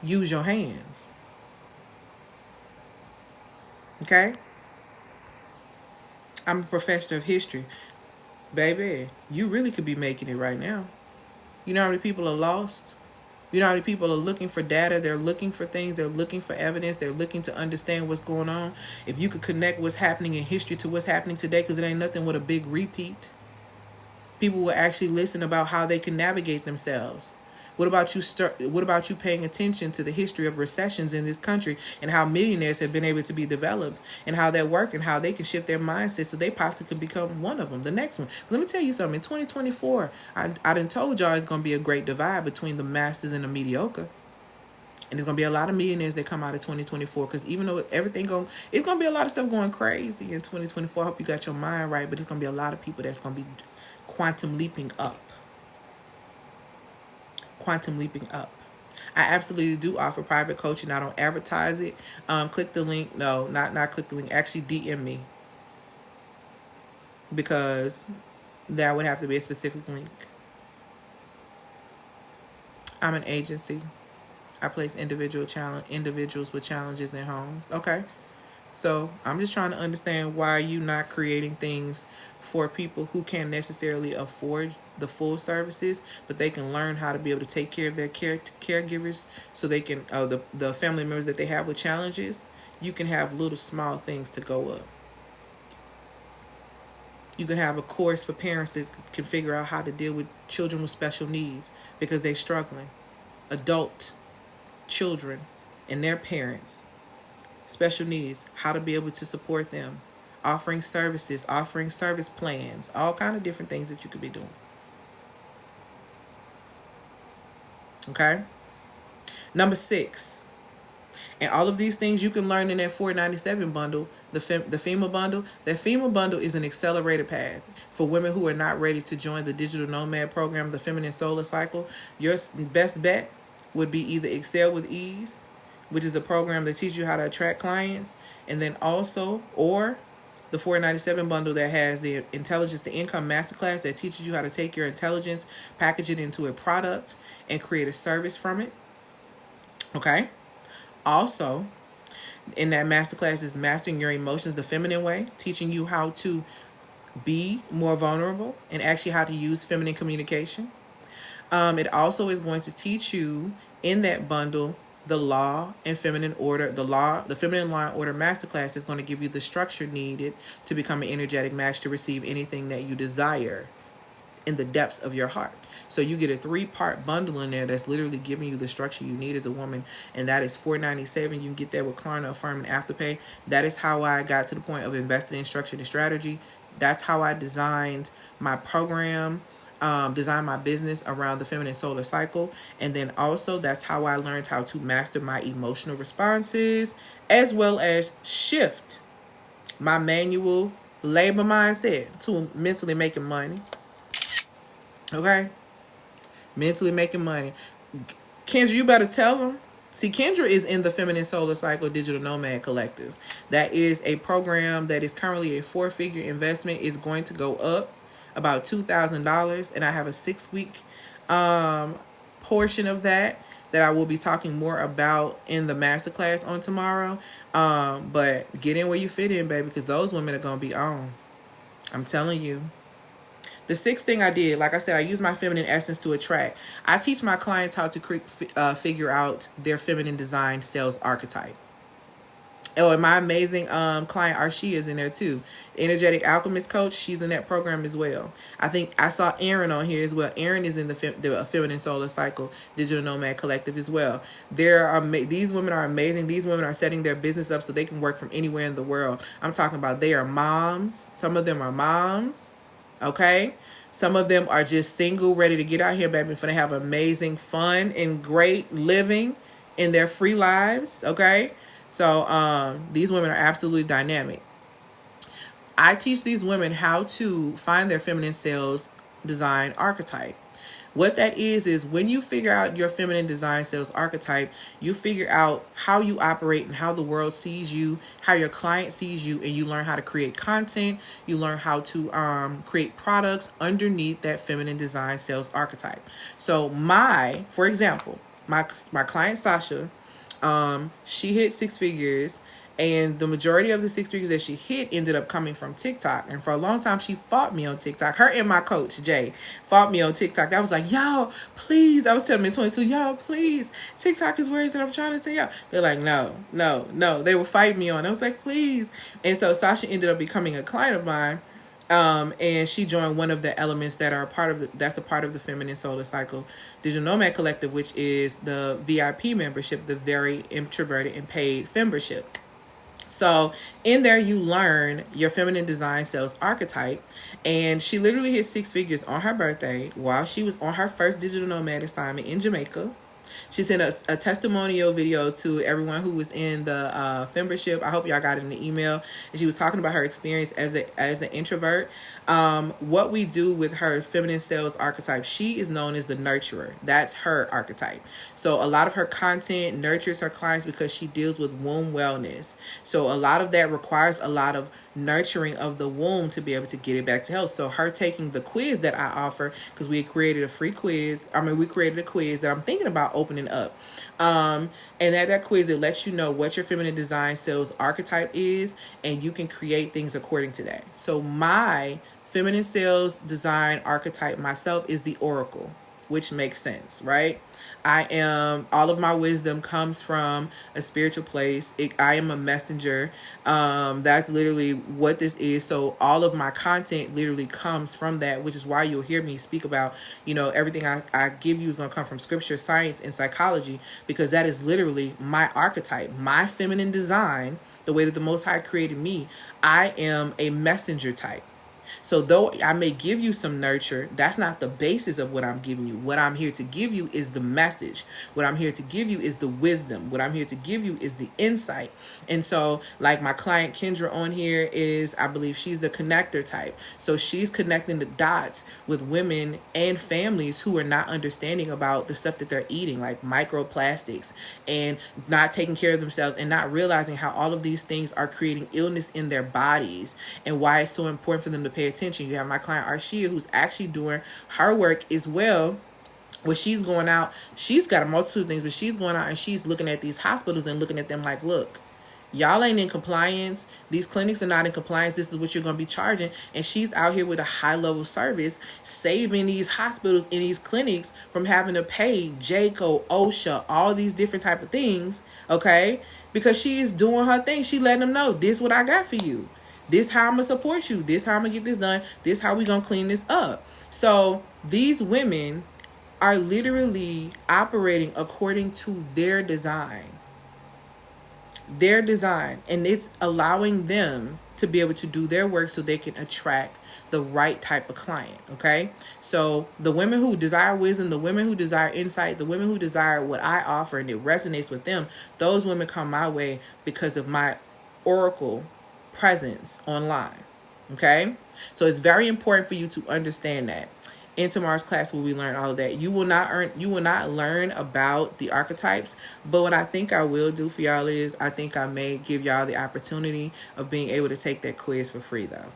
use your hands. Okay? I'm a professor of history. Baby, you really could be making it right now. You know how many people are lost? You know how many people are looking for data? They're looking for things. They're looking for evidence. They're looking to understand what's going on. If you could connect what's happening in history to what's happening today, because it ain't nothing with a big repeat, people will actually listen about how they can navigate themselves. What about you paying attention to the history of recessions in this country and how millionaires have been able to be developed and how that work and how they can shift their mindset so they possibly can become one of them, the next one. Let me tell you something. In 2024, I done told y'all it's going to be a great divide between the masters and the mediocre. And there's going to be a lot of millionaires that come out of 2024 because even though it's going to be a lot of stuff going crazy in 2024. I hope you got your mind right, but there's going to be a lot of people that's going to be quantum leaping up. I absolutely do offer private coaching. I don't advertise it. Click the link. No, not click the link. Actually, DM me, because that would have to be a specific link. I'm an agency. I place individuals with challenges in homes. Okay. So I'm just trying to understand why you're not creating things for people who can't necessarily afford the full services, but they can learn how to be able to take care of their caregivers, so they can the family members that they have with challenges. You can have little small things to go up. You can have a course for parents that can figure out how to deal with children with special needs because they're struggling. Adult children and their parents, special needs, how to be able to support them, offering services, offering service plans, all kind of different things that you could be doing. Okay? Number 6. And all of these things you can learn in that $497 bundle, the FEMA bundle. That FEMA bundle is an accelerated path for women who are not ready to join the digital nomad program, the feminine solar cycle. Your best bet would be either Excel with Ease, which is a program that teaches you how to attract clients, and then also, or the $497 bundle that has the Intelligence to Income Masterclass that teaches you how to take your intelligence, package it into a product, and create a service from it. Okay? Also, in that masterclass is Mastering Your Emotions the Feminine Way, teaching you how to be more vulnerable and actually how to use feminine communication. It also is going to teach you in that bundle the law and feminine order. The feminine law and order masterclass is going to give you the structure needed to become an energetic match to receive anything that you desire in the depths of your heart. So you get a 3-part bundle in there that's literally giving you the structure you need as a woman, and that is $497. You can get that with Klarna, Affirm, and Afterpay. That is how I got to the point of investing in structure and strategy. That's how I designed my program, designed my business around the feminine solar cycle, and then also that's how I learned how to master my emotional responses, as well as shift my manual labor mindset to mentally making money. Okay? Mentally making money. Kendra, you better tell them. See, Kendra is in the Feminine Solar Cycle Digital Nomad Collective. That is a program that is currently a 4-figure investment. It's going to go up about $2,000. And I have a 6-week portion of that I will be talking more about in the masterclass on tomorrow. But get in where you fit in, baby, because those women are going to be on. I'm telling you. The 6th thing I did, like I said, I use my feminine essence to attract. I teach my clients how to figure out their feminine design sales archetype. Oh, and my amazing client Arshia is in there too. Energetic Alchemist Coach, she's in that program as well. I think I saw Erin on here as well. Erin is in the Feminine Solar Cycle Digital Nomad Collective as well. These women are amazing. These women are setting their business up so they can work from anywhere in the world. I'm talking about they are moms. Some of them are moms. Okay? Some of them are just single, ready to get out here, baby, for they have amazing fun and great living in their free lives. Okay? So these women are absolutely dynamic. I teach these women how to find their feminine sales design archetype. What that is when you figure out your feminine design sales archetype, you figure out how you operate and how the world sees you, how your client sees you, and you learn how to create content. You learn how to create products underneath that feminine design sales archetype. So for example, my client Sasha, she hit 6 figures, and the majority of the 6 figures that she hit ended up coming from TikTok. And for a long time, she fought me on TikTok. Her and my coach, Jay, fought me on TikTok. I was like, y'all, please. I was telling them in 22, y'all, please. TikTok is where is it? I'm trying to tell y'all. They're like, no. They would fight me on. I was like, please. And so Sasha ended up becoming a client of mine. And she joined one of the elements that are that's a part of the Feminine Solar Cycle Digital Nomad Collective, which is the VIP membership, the very introverted and paid membership. So in there, you learn your feminine design sales archetype. And she literally hit 6 figures on her birthday while she was on her first digital nomad assignment in Jamaica. She sent a testimonial video to everyone who was in the membership. I hope y'all got it in the email. And she was talking about her experience as an introvert. What we do with her feminine sales archetype, she is known as the nurturer. That's her archetype. So a lot of her content nurtures her clients because she deals with womb wellness. So a lot of that requires a lot of nurturing of the womb to be able to get it back to health. So her taking the quiz that I offer, because we created a free quiz. We created a quiz that I'm thinking about opening up. And that quiz, it lets you know what your feminine design sales archetype is, and you can create things according to that. So my feminine sales design archetype myself is the Oracle. which makes sense, right? I am, all of my wisdom comes from a spiritual place. I am a messenger. That's literally what this is. So all of my content literally comes from that, which is why you'll hear me speak about, everything I give you is going to come from scripture, science, and psychology, because that is literally my archetype, my feminine design, the way that the Most High created me. I am a messenger type. So though I may give you some nurture, that's not the basis of what I'm giving you. What I'm here to give you is the message. What I'm here to give you is the wisdom. What I'm here to give you is the insight. And so like my client Kendra on here is, I believe she's the connector type. So she's connecting the dots with women and families who are not understanding about the stuff that they're eating, like microplastics, and not taking care of themselves, and not realizing how all of these things are creating illness in their bodies, and why it's so important for them to pay attention. You have my client Arshia, who's actually doing her work as well, where she's going out, she's got a multitude of things, but she's going out and she's looking at these hospitals and looking at them like, look, y'all ain't in compliance. These clinics are not in compliance. This is what you're going to be charging. And she's out here with a high level service, saving these hospitals and these clinics from having to pay JACO, OSHA, all these different type of things, okay? Because she is doing her thing. She letting them know, this is what I got for you. This how I'm going to support you. This how I'm going to get this done. This how we going to clean this up. So these women are literally operating according to their design. And it's allowing them to be able to do their work so they can attract the right type of client. Okay, so the women who desire wisdom, the women who desire insight, the women who desire what I offer and it resonates with them, those women come my way because of my oracle presence online. Okay, so it's very important for you to understand that. In tomorrow's class, will we learn all of that? You will not learn about the archetypes, but what I think I will do for y'all is, I think I may give y'all the opportunity of being able to take that quiz for free, though.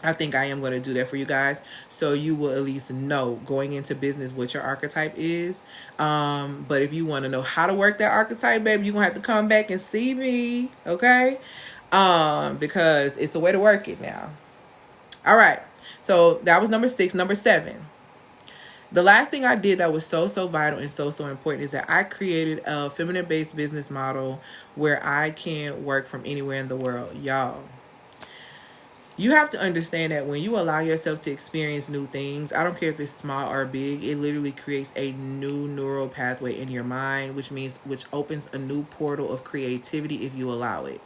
I think I am going to do that for you guys, so you will at least know going into business what your archetype is. But if you want to know how to work that archetype, baby, you're going to have to come back and see me, okay? Because it's a way to work it now. All right. So that was number 6. Number 7. The last thing I did that was so vital and so important is that I created a feminine-based business model where I can work from anywhere in the world. Y'all, you have to understand that when you allow yourself to experience new things, I don't care if it's small or big, it literally creates a new neural pathway in your mind, which opens a new portal of creativity if you allow it.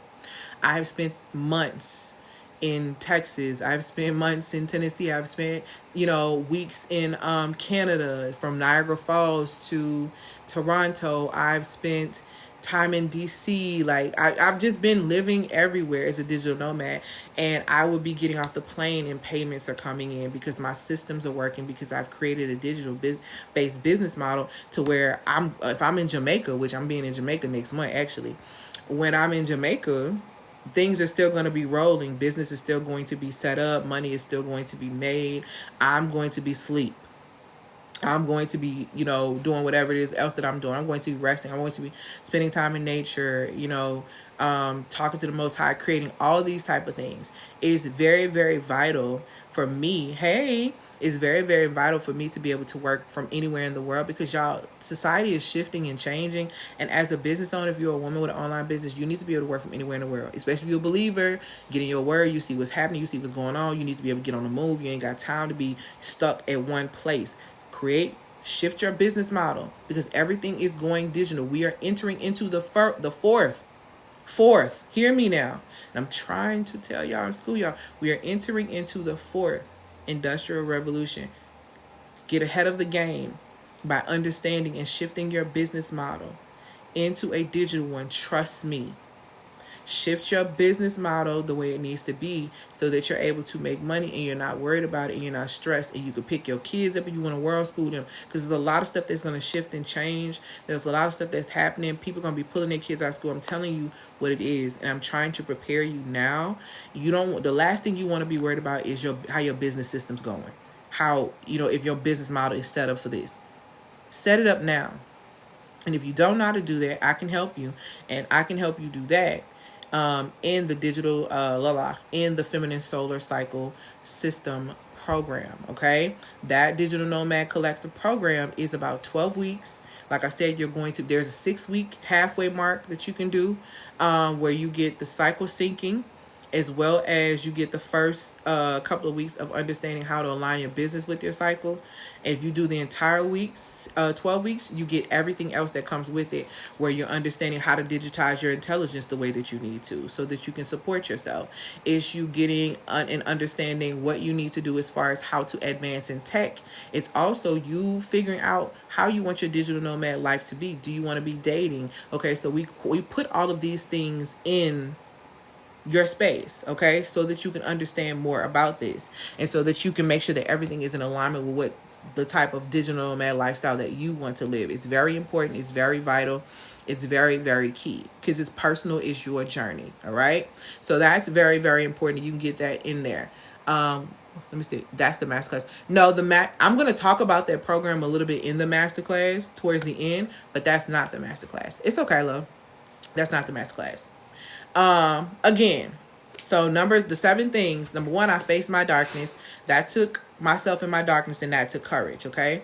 I've spent months in Texas. I've spent months in Tennessee. I've spent, weeks in Canada, from Niagara Falls to Toronto. I've spent time in DC. Like I've just been living everywhere as a digital nomad, and I will be getting off the plane and payments are coming in because my systems are working, because I've created a digital based business model to where if I'm in Jamaica, which I'm being in Jamaica next month actually, when I'm in Jamaica, things are still going to be rolling. Business is still going to be set up. Money is still going to be made. I'm going to be asleep. I'm going to be, doing whatever it is else that I'm doing. I'm going to be resting. I'm going to be spending time in nature, talking to the Most High, creating all these type of things. It is very, very vital for me. It's very, very vital for me to be able to work from anywhere in the world, because y'all, society is shifting and changing. And as a business owner, if you're a woman with an online business, you need to be able to work from anywhere in the world, especially if you're a believer, get in your word, you see what's happening, you see what's going on. You need to be able to get on the move. You ain't got time to be stuck at one place. Shift your business model, because everything is going digital. We are entering into the fourth. Hear me now. And I'm trying to tell y'all in school, y'all, we are entering into the 4th industrial revolution. Get ahead of the game by understanding and shifting your business model into a digital one. Trust me. Shift your business model the way it needs to be so that you're able to make money and you're not worried about it and you're not stressed, and you can pick your kids up and you want to world school them, because there's a lot of stuff that's going to shift and change. There's a lot of stuff that's happening. People are going to be pulling their kids out of school. I'm telling you what it is, and I'm trying to prepare you now. The last thing you want to be worried about is how your business system's going. How, if your business model is set up for this. Set it up now. And if you don't know how to do that, I can help you, and I can help you do that. In the digital in the feminine solar cycle system program, okay? That Digital Nomad Collective program is about 12 weeks. Like I said, there's a 6-week halfway mark that you can do, where you get the cycle syncing, as well as you get the first couple of weeks of understanding how to align your business with your cycle. If you do the entire weeks, 12 weeks, you get everything else that comes with it, where you're understanding how to digitize your intelligence the way that you need to, so that you can support yourself. It's you getting and understanding what you need to do as far as how to advance in tech. It's also you figuring out how you want your digital nomad life to be. Do you want to be dating? Okay, so we put all of these things in your space, okay, so that you can understand more about this, and so that you can make sure that everything is in alignment with what the type of digital nomad lifestyle that you want to live. It's very important, it's very vital, it's very, very key, because it's personal, it's your journey. All right, so that's very, very important. You can get that in there. Let me see, that's the masterclass. No, I'm going to talk about that program a little bit in the masterclass towards the end, but that's not the masterclass. It's okay, love, that's not the masterclass. Again, so the 7 things. Number 1, I faced my darkness. That took myself in my darkness, and that took courage. Okay.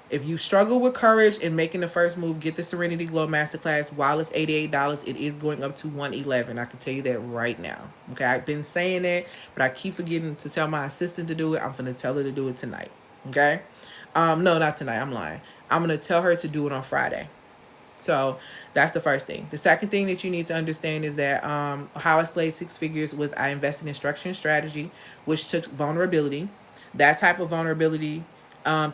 If you struggle with courage and making the first move, get the Serenity Glow Masterclass. While it's $88, it is going up to $111. I can tell you that right now. Okay. I've been saying that, but I keep forgetting to tell my assistant to do it. I'm going to tell her to do it tonight. Okay. No, not tonight. I'm lying. I'm going to tell her to do it on Friday. So that's the first thing. The second thing that you need to understand is that how I slayed 6 figures was I invested in structure and strategy, which took vulnerability. That type of vulnerability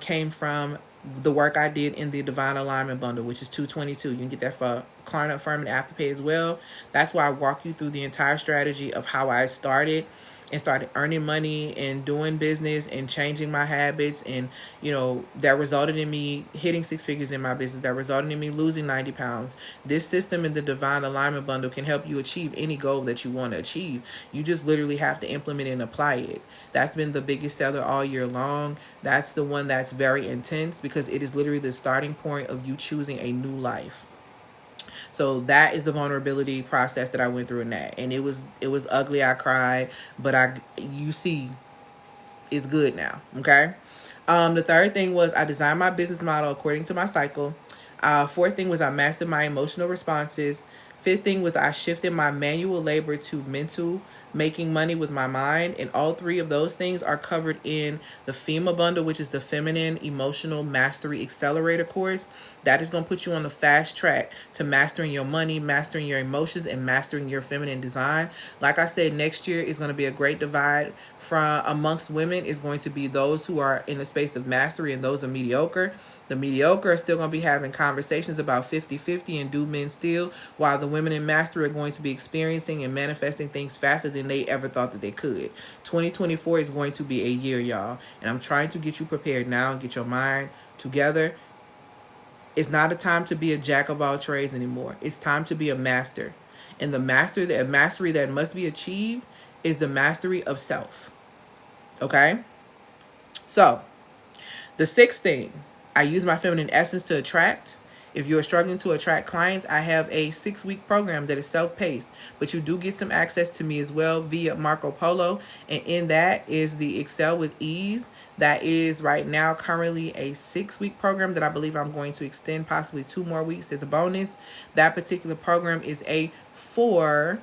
came from the work I did in the Divine Alignment Bundle, which is $222. You can get that for Client Affirm and Afterpay as well. That's why I walk you through the entire strategy of how I started and started earning money and doing business and changing my habits, and that resulted in me hitting 6 figures in my business, that resulted in me losing 90 pounds. This system in the Divine Alignment Bundle can help you achieve any goal that you want to achieve. You just literally have to implement it and apply it. That's been the biggest seller all year long. That's the one that's very intense, because it is literally the starting point of you choosing a new life. So that is the vulnerability process that I went through in that. And it was ugly. I cried, but you see, it's good now. Okay. The third thing was I designed my business model according to my cycle. Fourth thing was I mastered my emotional responses. Fifth thing was I shifted my manual labor to mental, making money with my mind. And all 3 of those things are covered in the FEMA bundle, which is the Feminine Emotional Mastery Accelerator course. That is going to put you on the fast track to mastering your money, mastering your emotions, and mastering your feminine design. Like I said, next year is going to be a great divide from amongst women. Is going to be those who are in the space of mastery and those are mediocre. The mediocre are still going to be having conversations about 50-50 and do men steal, while the women in mastery are going to be experiencing and manifesting things faster than they ever thought that they could. 2024 is going to be a year, y'all, and I'm trying to get you prepared now and get your mind together. It's not a time to be a jack of all trades anymore. It's time to be a master. And the mastery that must be achieved is the mastery of self. Okay? So, the 6th thing, I use my feminine essence to attract. If you're struggling to attract clients, I have a 6-week program that is self-paced, but you do get some access to me as well via Marco Polo. And in that is the Excel with Ease. That is right now currently a 6-week program that I believe I'm going to extend possibly 2 more weeks as a bonus. That particular program is a 4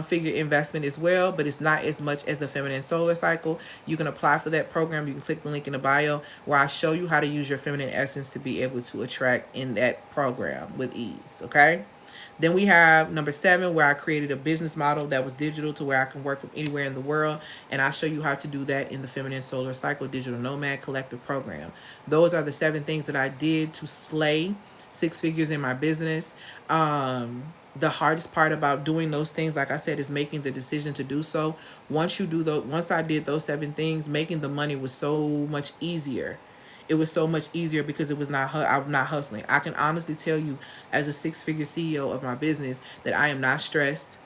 figure investment as well, but it's not as much as the feminine solar cycle. You can apply for that program. You can click the link in the bio where I show you how to use your feminine essence to be able to attract in that program with ease. Okay. Then we have number 7, where I created a business model that was digital to where I can work from anywhere in the world. And I'll show you how to do that in the Feminine Solar Cycle Digital Nomad Collective Program. Those are the 7 things that I did to slay 6 figures in my business. The hardest part about doing those things, like I said, is making the decision to do so. Once I did those 7 things, making the money was so much easier. It was so much easier because I'm not hustling. I can honestly tell you, as a 6-figure CEO of my business, that I am not stressed.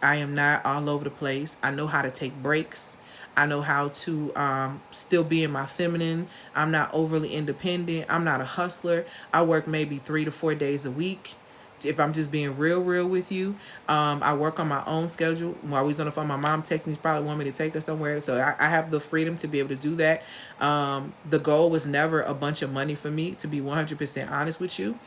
I am not all over the place. I know how to take breaks. I know how to still be in my feminine. I'm not overly independent. I'm not a hustler. I work maybe 3 to 4 days a week. if I'm just being real with you, I work on my own schedule. While we was on the phone, my mom texted me, probably want me to take her somewhere. So I have the freedom to be able to do that. The goal was never a bunch of money for me, to be 100% honest with you.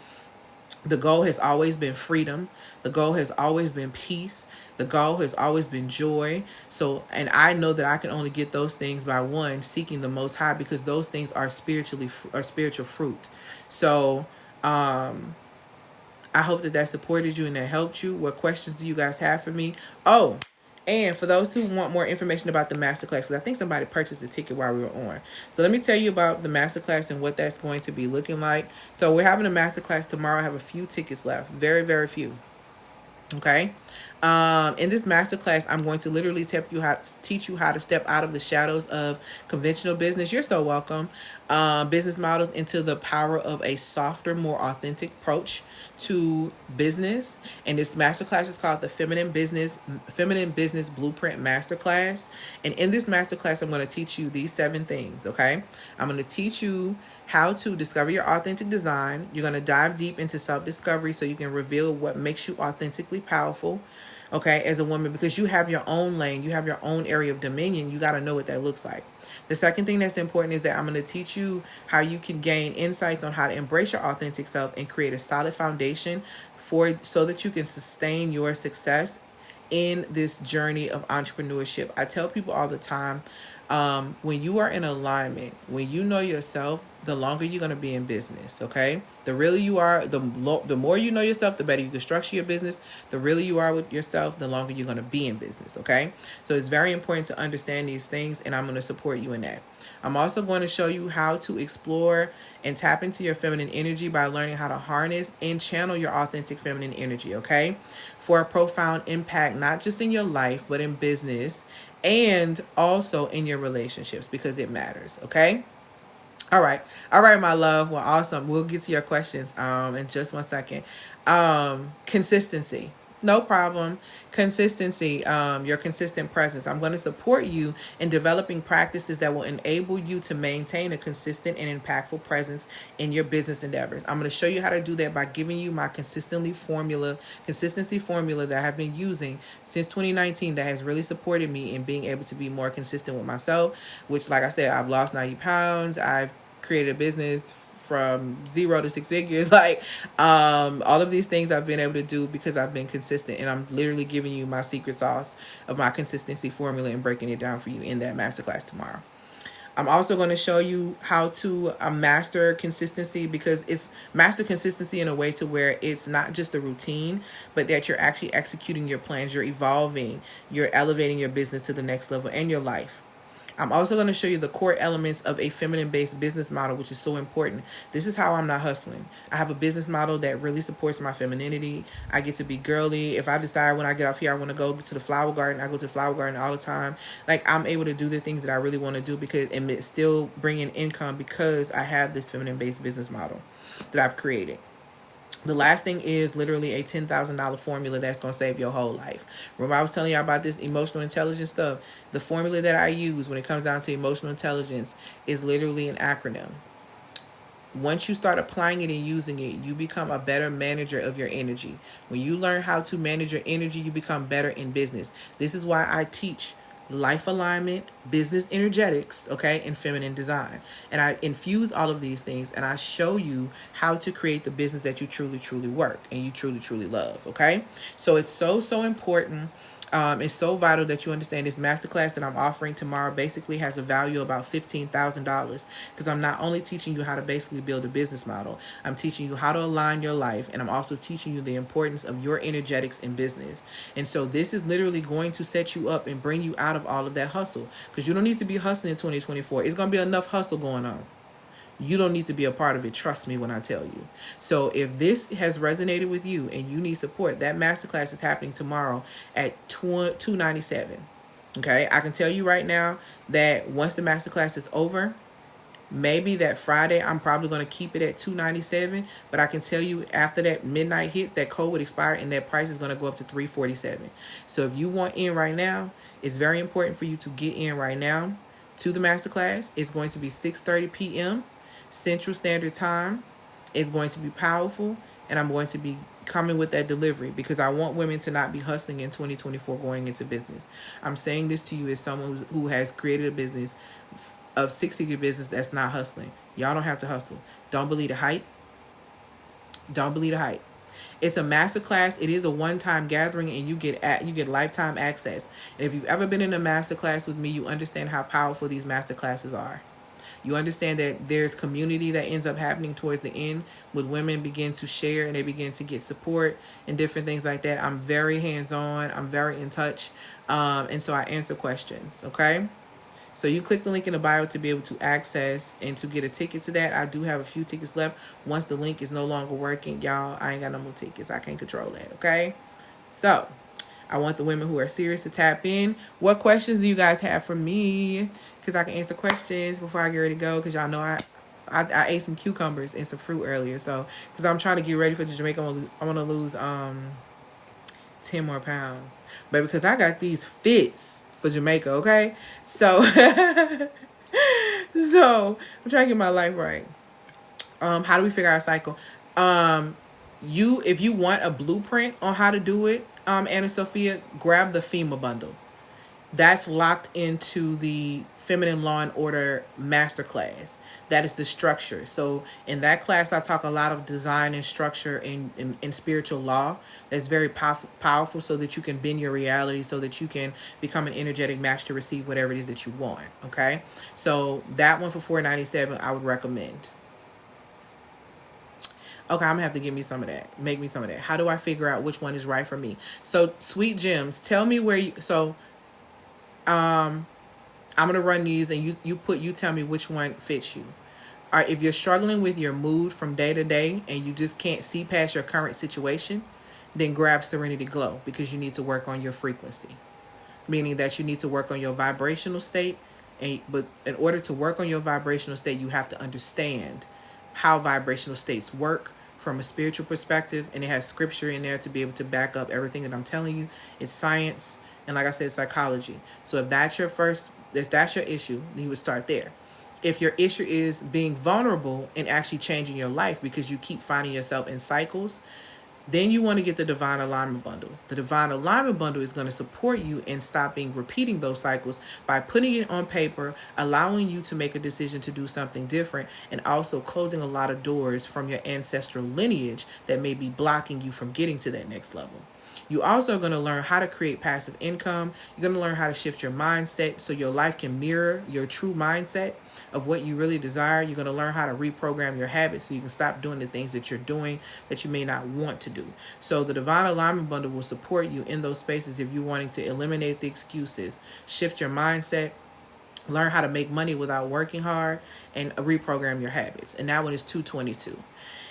The goal has always been freedom. The goal has always been peace. The goal has always been joy. So, and I know that I can only get those things by, one, seeking the Most High, because those things are spiritual fruit. So, I hope that supported you and that helped you. What questions do you guys have for me? Oh, and for those who want more information about the masterclass, because I think somebody purchased the ticket while we were on. So let me tell you about the masterclass and what that's going to be looking like. So we're having a masterclass tomorrow. I have a few tickets left. Very, very few. Okay. In this masterclass, I'm going to literally teach you how to step out of the shadows of conventional business. You're so welcome. Business models into the power of a softer, more authentic approach to business. And this masterclass is called the Feminine Business Blueprint Masterclass. And in this masterclass, I'm going to teach you these 7 things. Okay. I'm going to teach you how to discover your authentic design. You're going to dive deep into self-discovery so you can reveal what makes you authentically powerful, okay, as a woman, because you have your own lane, you have your own area of dominion. You got to know what that looks like. The second thing that's important is that I'm going to teach you how you can gain insights on how to embrace your authentic self and create a solid foundation so that you can sustain your success in this journey of entrepreneurship. I tell people all the time, when you are in alignment, when you know yourself, the longer you're going to be in business, okay? The realer you are, the more you know yourself, the better you can structure your business. The realer you are with yourself, the longer you're going to be in business, okay? So it's very important to understand these things, and I'm going to support you in that. I'm also going to show you how to explore and tap into your feminine energy by learning how to harness and channel your authentic feminine energy, okay? For a profound impact, not just in your life, but in business and also in your relationships, because it matters, okay? All right. All right, my love. Well, awesome. We'll get to your questions in just one second. Consistency. No problem. Consistency, your consistent presence. I'm going to support you in developing practices that will enable you to maintain a consistent and impactful presence in your business endeavors. I'm going to show you how to do that by giving you my consistency formula that I have been using since 2019 that has really supported me in being able to be more consistent with myself, which, like I said, I've lost 90 pounds. I've created a business from 0 to 6 figures. Like, all of these things I've been able to do because I've been consistent, and I'm literally giving you my secret sauce of my consistency formula and breaking it down for you in that masterclass tomorrow. I'm also going to show you how to master consistency, because it's master consistency in a way to where it's not just a routine, but that you're actually executing your plans, you're evolving, you're elevating your business to the next level and your life. I'm also going to show you the core elements of a feminine-based business model, which is so important. This is how I'm not hustling. I have a business model that really supports my femininity. I get to be girly. If I decide when I get off here I want to go to the flower garden, I go to the flower garden all the time. Like, I'm able to do the things that I really want to do because and it's still bringing income because I have this feminine-based business model that I've created. The last thing is literally a $10,000 formula that's going to save your whole life. Remember I was telling you about this emotional intelligence stuff? The formula that I use when it comes down to emotional intelligence is literally an acronym. Once you start applying it and using it, you become a better manager of your energy. When you learn how to manage your energy, you become better in business. This is why I teach life alignment, business energetics, okay, and feminine design. And I infuse all of these things and I show you how to create the business that you truly work and you truly love, okay? So it's so important. It's so vital that you understand this masterclass that I'm offering tomorrow basically has a value of about $15,000, because I'm not only teaching you how to basically build a business model, I'm teaching you how to align your life, and I'm also teaching you the importance of your energetics in business. And so this is literally going to set you up and bring you out of all of that hustle, because you don't need to be hustling in 2024. It's going to be enough hustle going on. You don't need to be a part of it. Trust me when I tell you. So if this has resonated with you and you need support, that masterclass is happening tomorrow at $297. Okay, I can tell you right now that once the masterclass is over, maybe that Friday I'm probably going to keep it at $297. But I can tell you after that midnight hits, that code would expire and that price is going to go up to $347. So if you want in right now, it's very important for you to get in right now to the masterclass. It's going to be 6:30 p.m. Central Standard Time. Is going to be powerful, and I'm going to be coming with that delivery, because I want women to not be hustling in 2024 going into business. I'm saying this to you as someone who has created a business of six-figure business that's not hustling. Y'all don't have to hustle. Don't believe the hype. Don't believe the hype. It's a masterclass. It is a one-time gathering, and you get lifetime access. And if you've ever been in a masterclass with me, you understand how powerful these masterclasses are. You understand that there's community that ends up happening towards the end when women begin to share and they begin to get support and different things like that. I'm very hands-on. I'm very in touch. And so I answer questions, okay? So you click the link in the bio to be able to access and to get a ticket to that. I do have a few tickets left. Once the link is no longer working, y'all, I ain't got no more tickets. I can't control that, okay? So I want the women who are serious to tap in. What questions do you guys have for me? Because I can answer questions before I get ready to go. Because y'all know I ate some cucumbers and some fruit earlier. So because I'm trying to get ready for Jamaica, I want to lose 10 more pounds. But because I got these fits for Jamaica, okay? So so I'm trying to get my life right. How do we figure out a cycle? If you want a blueprint on how to do it, Anna Sophia, grab the FEMA bundle. That's locked into the Feminine Law and Order Masterclass. That is the structure. So in that class, I talk a lot of design and structure in spiritual law. That's very powerful so that you can bend your reality, so that you can become an energetic match to receive whatever it is that you want. Okay? So that one for $4.97, I would recommend. Okay, I'm gonna have to give me some of that. Make me some of that. How do I figure out which one is right for me? So, Sweet Gems, tell me where you. So, I'm gonna run these, and you tell me which one fits you. All right, if you're struggling with your mood from day to day and you just can't see past your current situation, then grab Serenity Glow, because you need to work on your frequency, meaning that you need to work on your vibrational state. But in order to work on your vibrational state, you have to understand how vibrational states work from a spiritual perspective, and it has scripture in there to be able to back up everything that I'm telling you. It's science, and like I said, psychology. So if that's your issue, then you would start there. If your issue is being vulnerable and actually changing your life because you keep finding yourself in cycles, then you want to get the Divine Alignment Bundle. The Divine Alignment Bundle is going to support you in stopping repeating those cycles by putting it on paper, allowing you to make a decision to do something different, and also closing a lot of doors from your ancestral lineage that may be blocking you from getting to that next level. You also are going to learn how to create passive income. You're going to learn how to shift your mindset so your life can mirror your true mindset of what you really desire. You're going to learn how to reprogram your habits so you can stop doing the things that you're doing that you may not want to do. So the Divine Alignment Bundle will support you in those spaces if you're wanting to eliminate the excuses, shift your mindset, learn how to make money without working hard, and reprogram your habits. And that one is $222.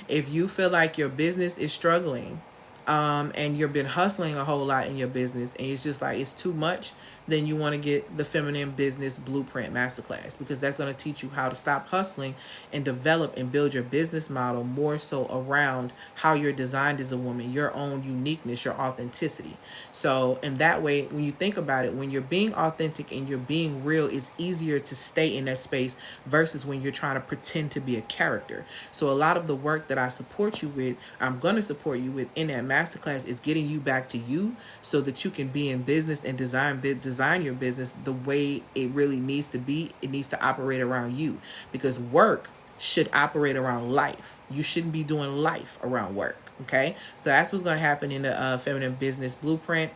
If you feel like your business is struggling, and you've been hustling a whole lot in your business and it's just like it's too much, then you want to get the Feminine Business Blueprint Masterclass, because that's going to teach you how to stop hustling and develop and build your business model more so around how you're designed as a woman, your own uniqueness, your authenticity. So in that way, when you think about it, when you're being authentic and you're being real, it's easier to stay in that space versus when you're trying to pretend to be a character. So a lot of the work that I support you with, I'm going to support you with in that masterclass, is getting you back to you so that you can be in business and design your business the way it really needs to be. It needs to operate around you, because work should operate around life. You shouldn't be doing life around work. Okay, so that's what's going to happen in the Feminine Business Blueprint.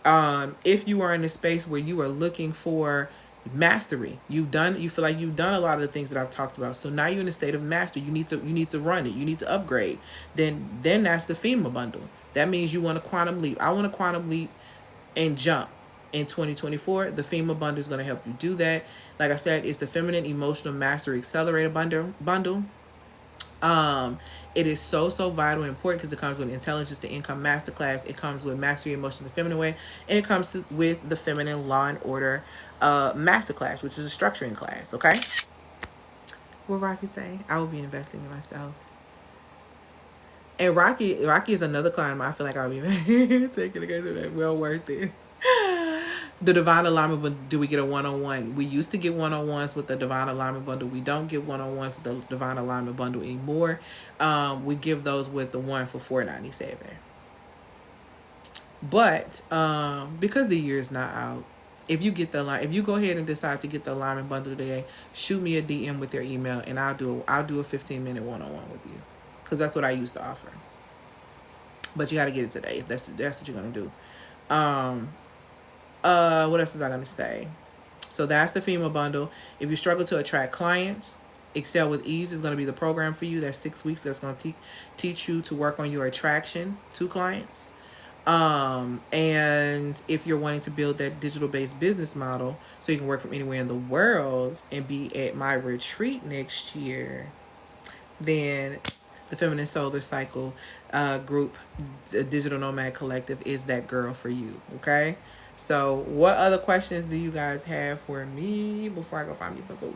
If you are in a space where you are looking for mastery, you feel like you've done a lot of the things that I've talked about, so now you're in a state of mastery, you need to run it, you need to upgrade, then that's the FEMA bundle. That means you want a quantum leap. I want a quantum leap and jump in 2024. The FEMA bundle is going to help you do that. Like I said, it's the Feminine Emotional Mastery Accelerator bundle. It is so vital and important because it comes with Intelligence to Income Masterclass. It comes with Mastery Emotions the Feminine Way, and it comes with the Feminine Law and Order Masterclass, which is a structuring class. Okay, what Rocky say? I will be investing in myself. And Rocky is another client. I feel like I'll be taking the case of that. Well worth it. The divine alignment bundle, do we get a one-on-one? We used to get one-on-ones with the divine alignment bundle. We don't get one-on-ones with the divine alignment bundle anymore. We give those with the one for $4.97. But because the year is not out, if you go ahead and decide to get the alignment bundle today, shoot me a DM with your email, and I'll do a 15-minute one-on-one with you, because that's what I used to offer. But you got to get it today if that's what you're gonna do. What else is I gonna say? So that's the FEMA bundle. If you struggle to attract clients, Excel with Ease is going to be the program for you. That's 6 weeks. That's going to teach you to work on your attraction to clients. And if you're wanting to build that digital-based business model so you can work from anywhere in the world and be at my retreat next year, then the Feminine Solar Cycle group, Digital Nomad Collective, is that girl for you. Okay? So what other questions do you guys have for me before I go find me some food?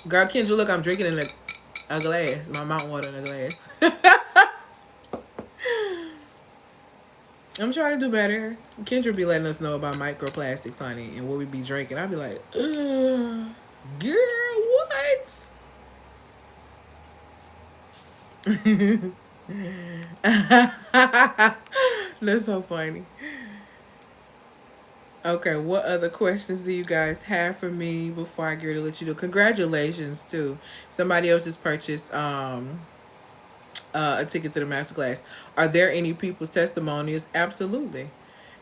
Girl, Kendra, look, I'm drinking in a glass. My mountain water in a glass. I'm trying to do better. Kendra be letting us know about microplastics, honey, and what we be drinking. I'll be like, girl, what? That's so funny. Okay, what other questions do you guys have for me before I get ready to let you know? Congratulations, too. Somebody else just purchased a ticket to the masterclass. Are there any people's testimonials? Absolutely.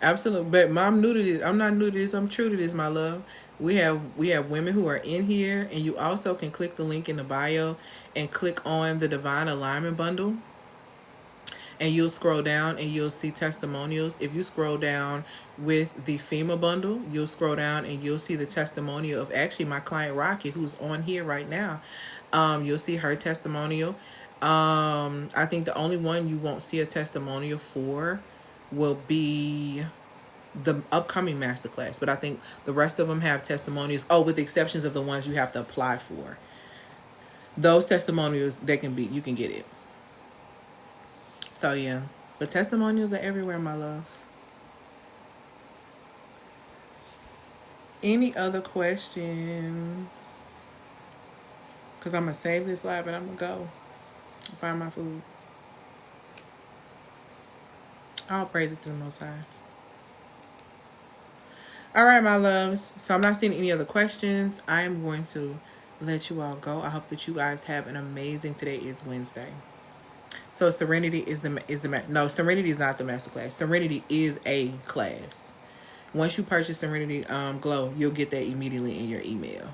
Absolutely. But I'm new to this. I'm not new to this. I'm true to this, my love. We have women who are in here, and you also can click the link in the bio and click on the Divine Alignment Bundle. And you'll scroll down and you'll see testimonials. If you scroll down with the FEMA bundle, you'll scroll down and you'll see the testimonial of actually my client Rocky, who's on here right now. You'll see her testimonial. I think the only one you won't see a testimonial for will be the upcoming masterclass. But I think the rest of them have testimonials. Oh, with the exceptions of the ones you have to apply for. Those testimonials, you can get it. So yeah, but testimonials are everywhere, my love. Any other questions? Because I'm going to save this live and I'm going to go and find my food. All praises to the Most High. All right, my loves. So I'm not seeing any other questions. I am going to let you all go. I hope that you guys have an amazing, today is Wednesday. So Serenity is no, Serenity is not the masterclass. Serenity is a class. Once you purchase Serenity Glow, you'll get that immediately in your email.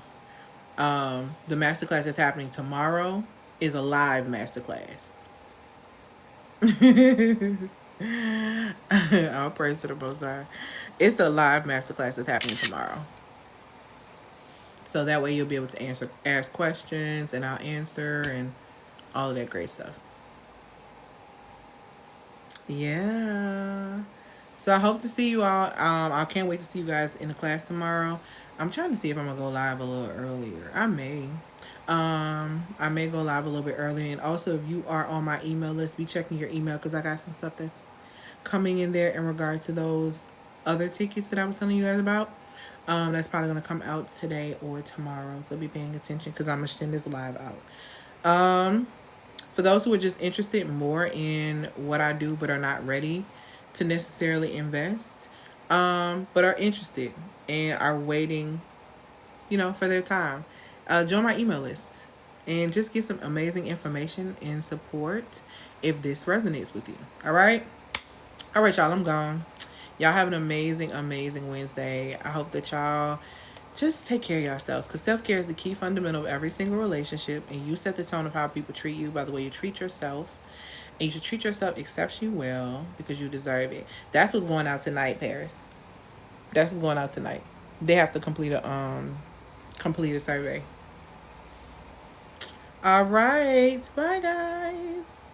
The masterclass that's happening tomorrow is a live masterclass. I'll praise to the Most High. It's a live masterclass that's happening tomorrow. So that way you'll be able to ask questions, and I'll answer and all of that great stuff. Yeah. So I hope to see you all. I can't wait to see you guys in the class tomorrow. I'm trying to see if I'm gonna go live a little earlier. I may go live a little bit earlier. And also, if you are on my email list, be checking your email, because I got some stuff that's coming in there in regard to those other tickets that I was telling you guys about. That's probably gonna come out today or tomorrow. So be paying attention, because I'm gonna send this live out. For those who are just interested more in what I do but are not ready to necessarily invest, but are interested and are waiting, for their time, join my email list and just get some amazing information and support if this resonates with you. All right, y'all, I'm gone. Y'all have an amazing, amazing Wednesday. I hope that y'all just take care of yourselves, because self-care is the key fundamental of every single relationship, and you set the tone of how people treat you by the way you treat yourself. And you should treat yourself exceptionally well, because you deserve it. That's what's going out tonight, Paris. That's what's going out tonight. They have to complete a survey. All right. Bye, guys.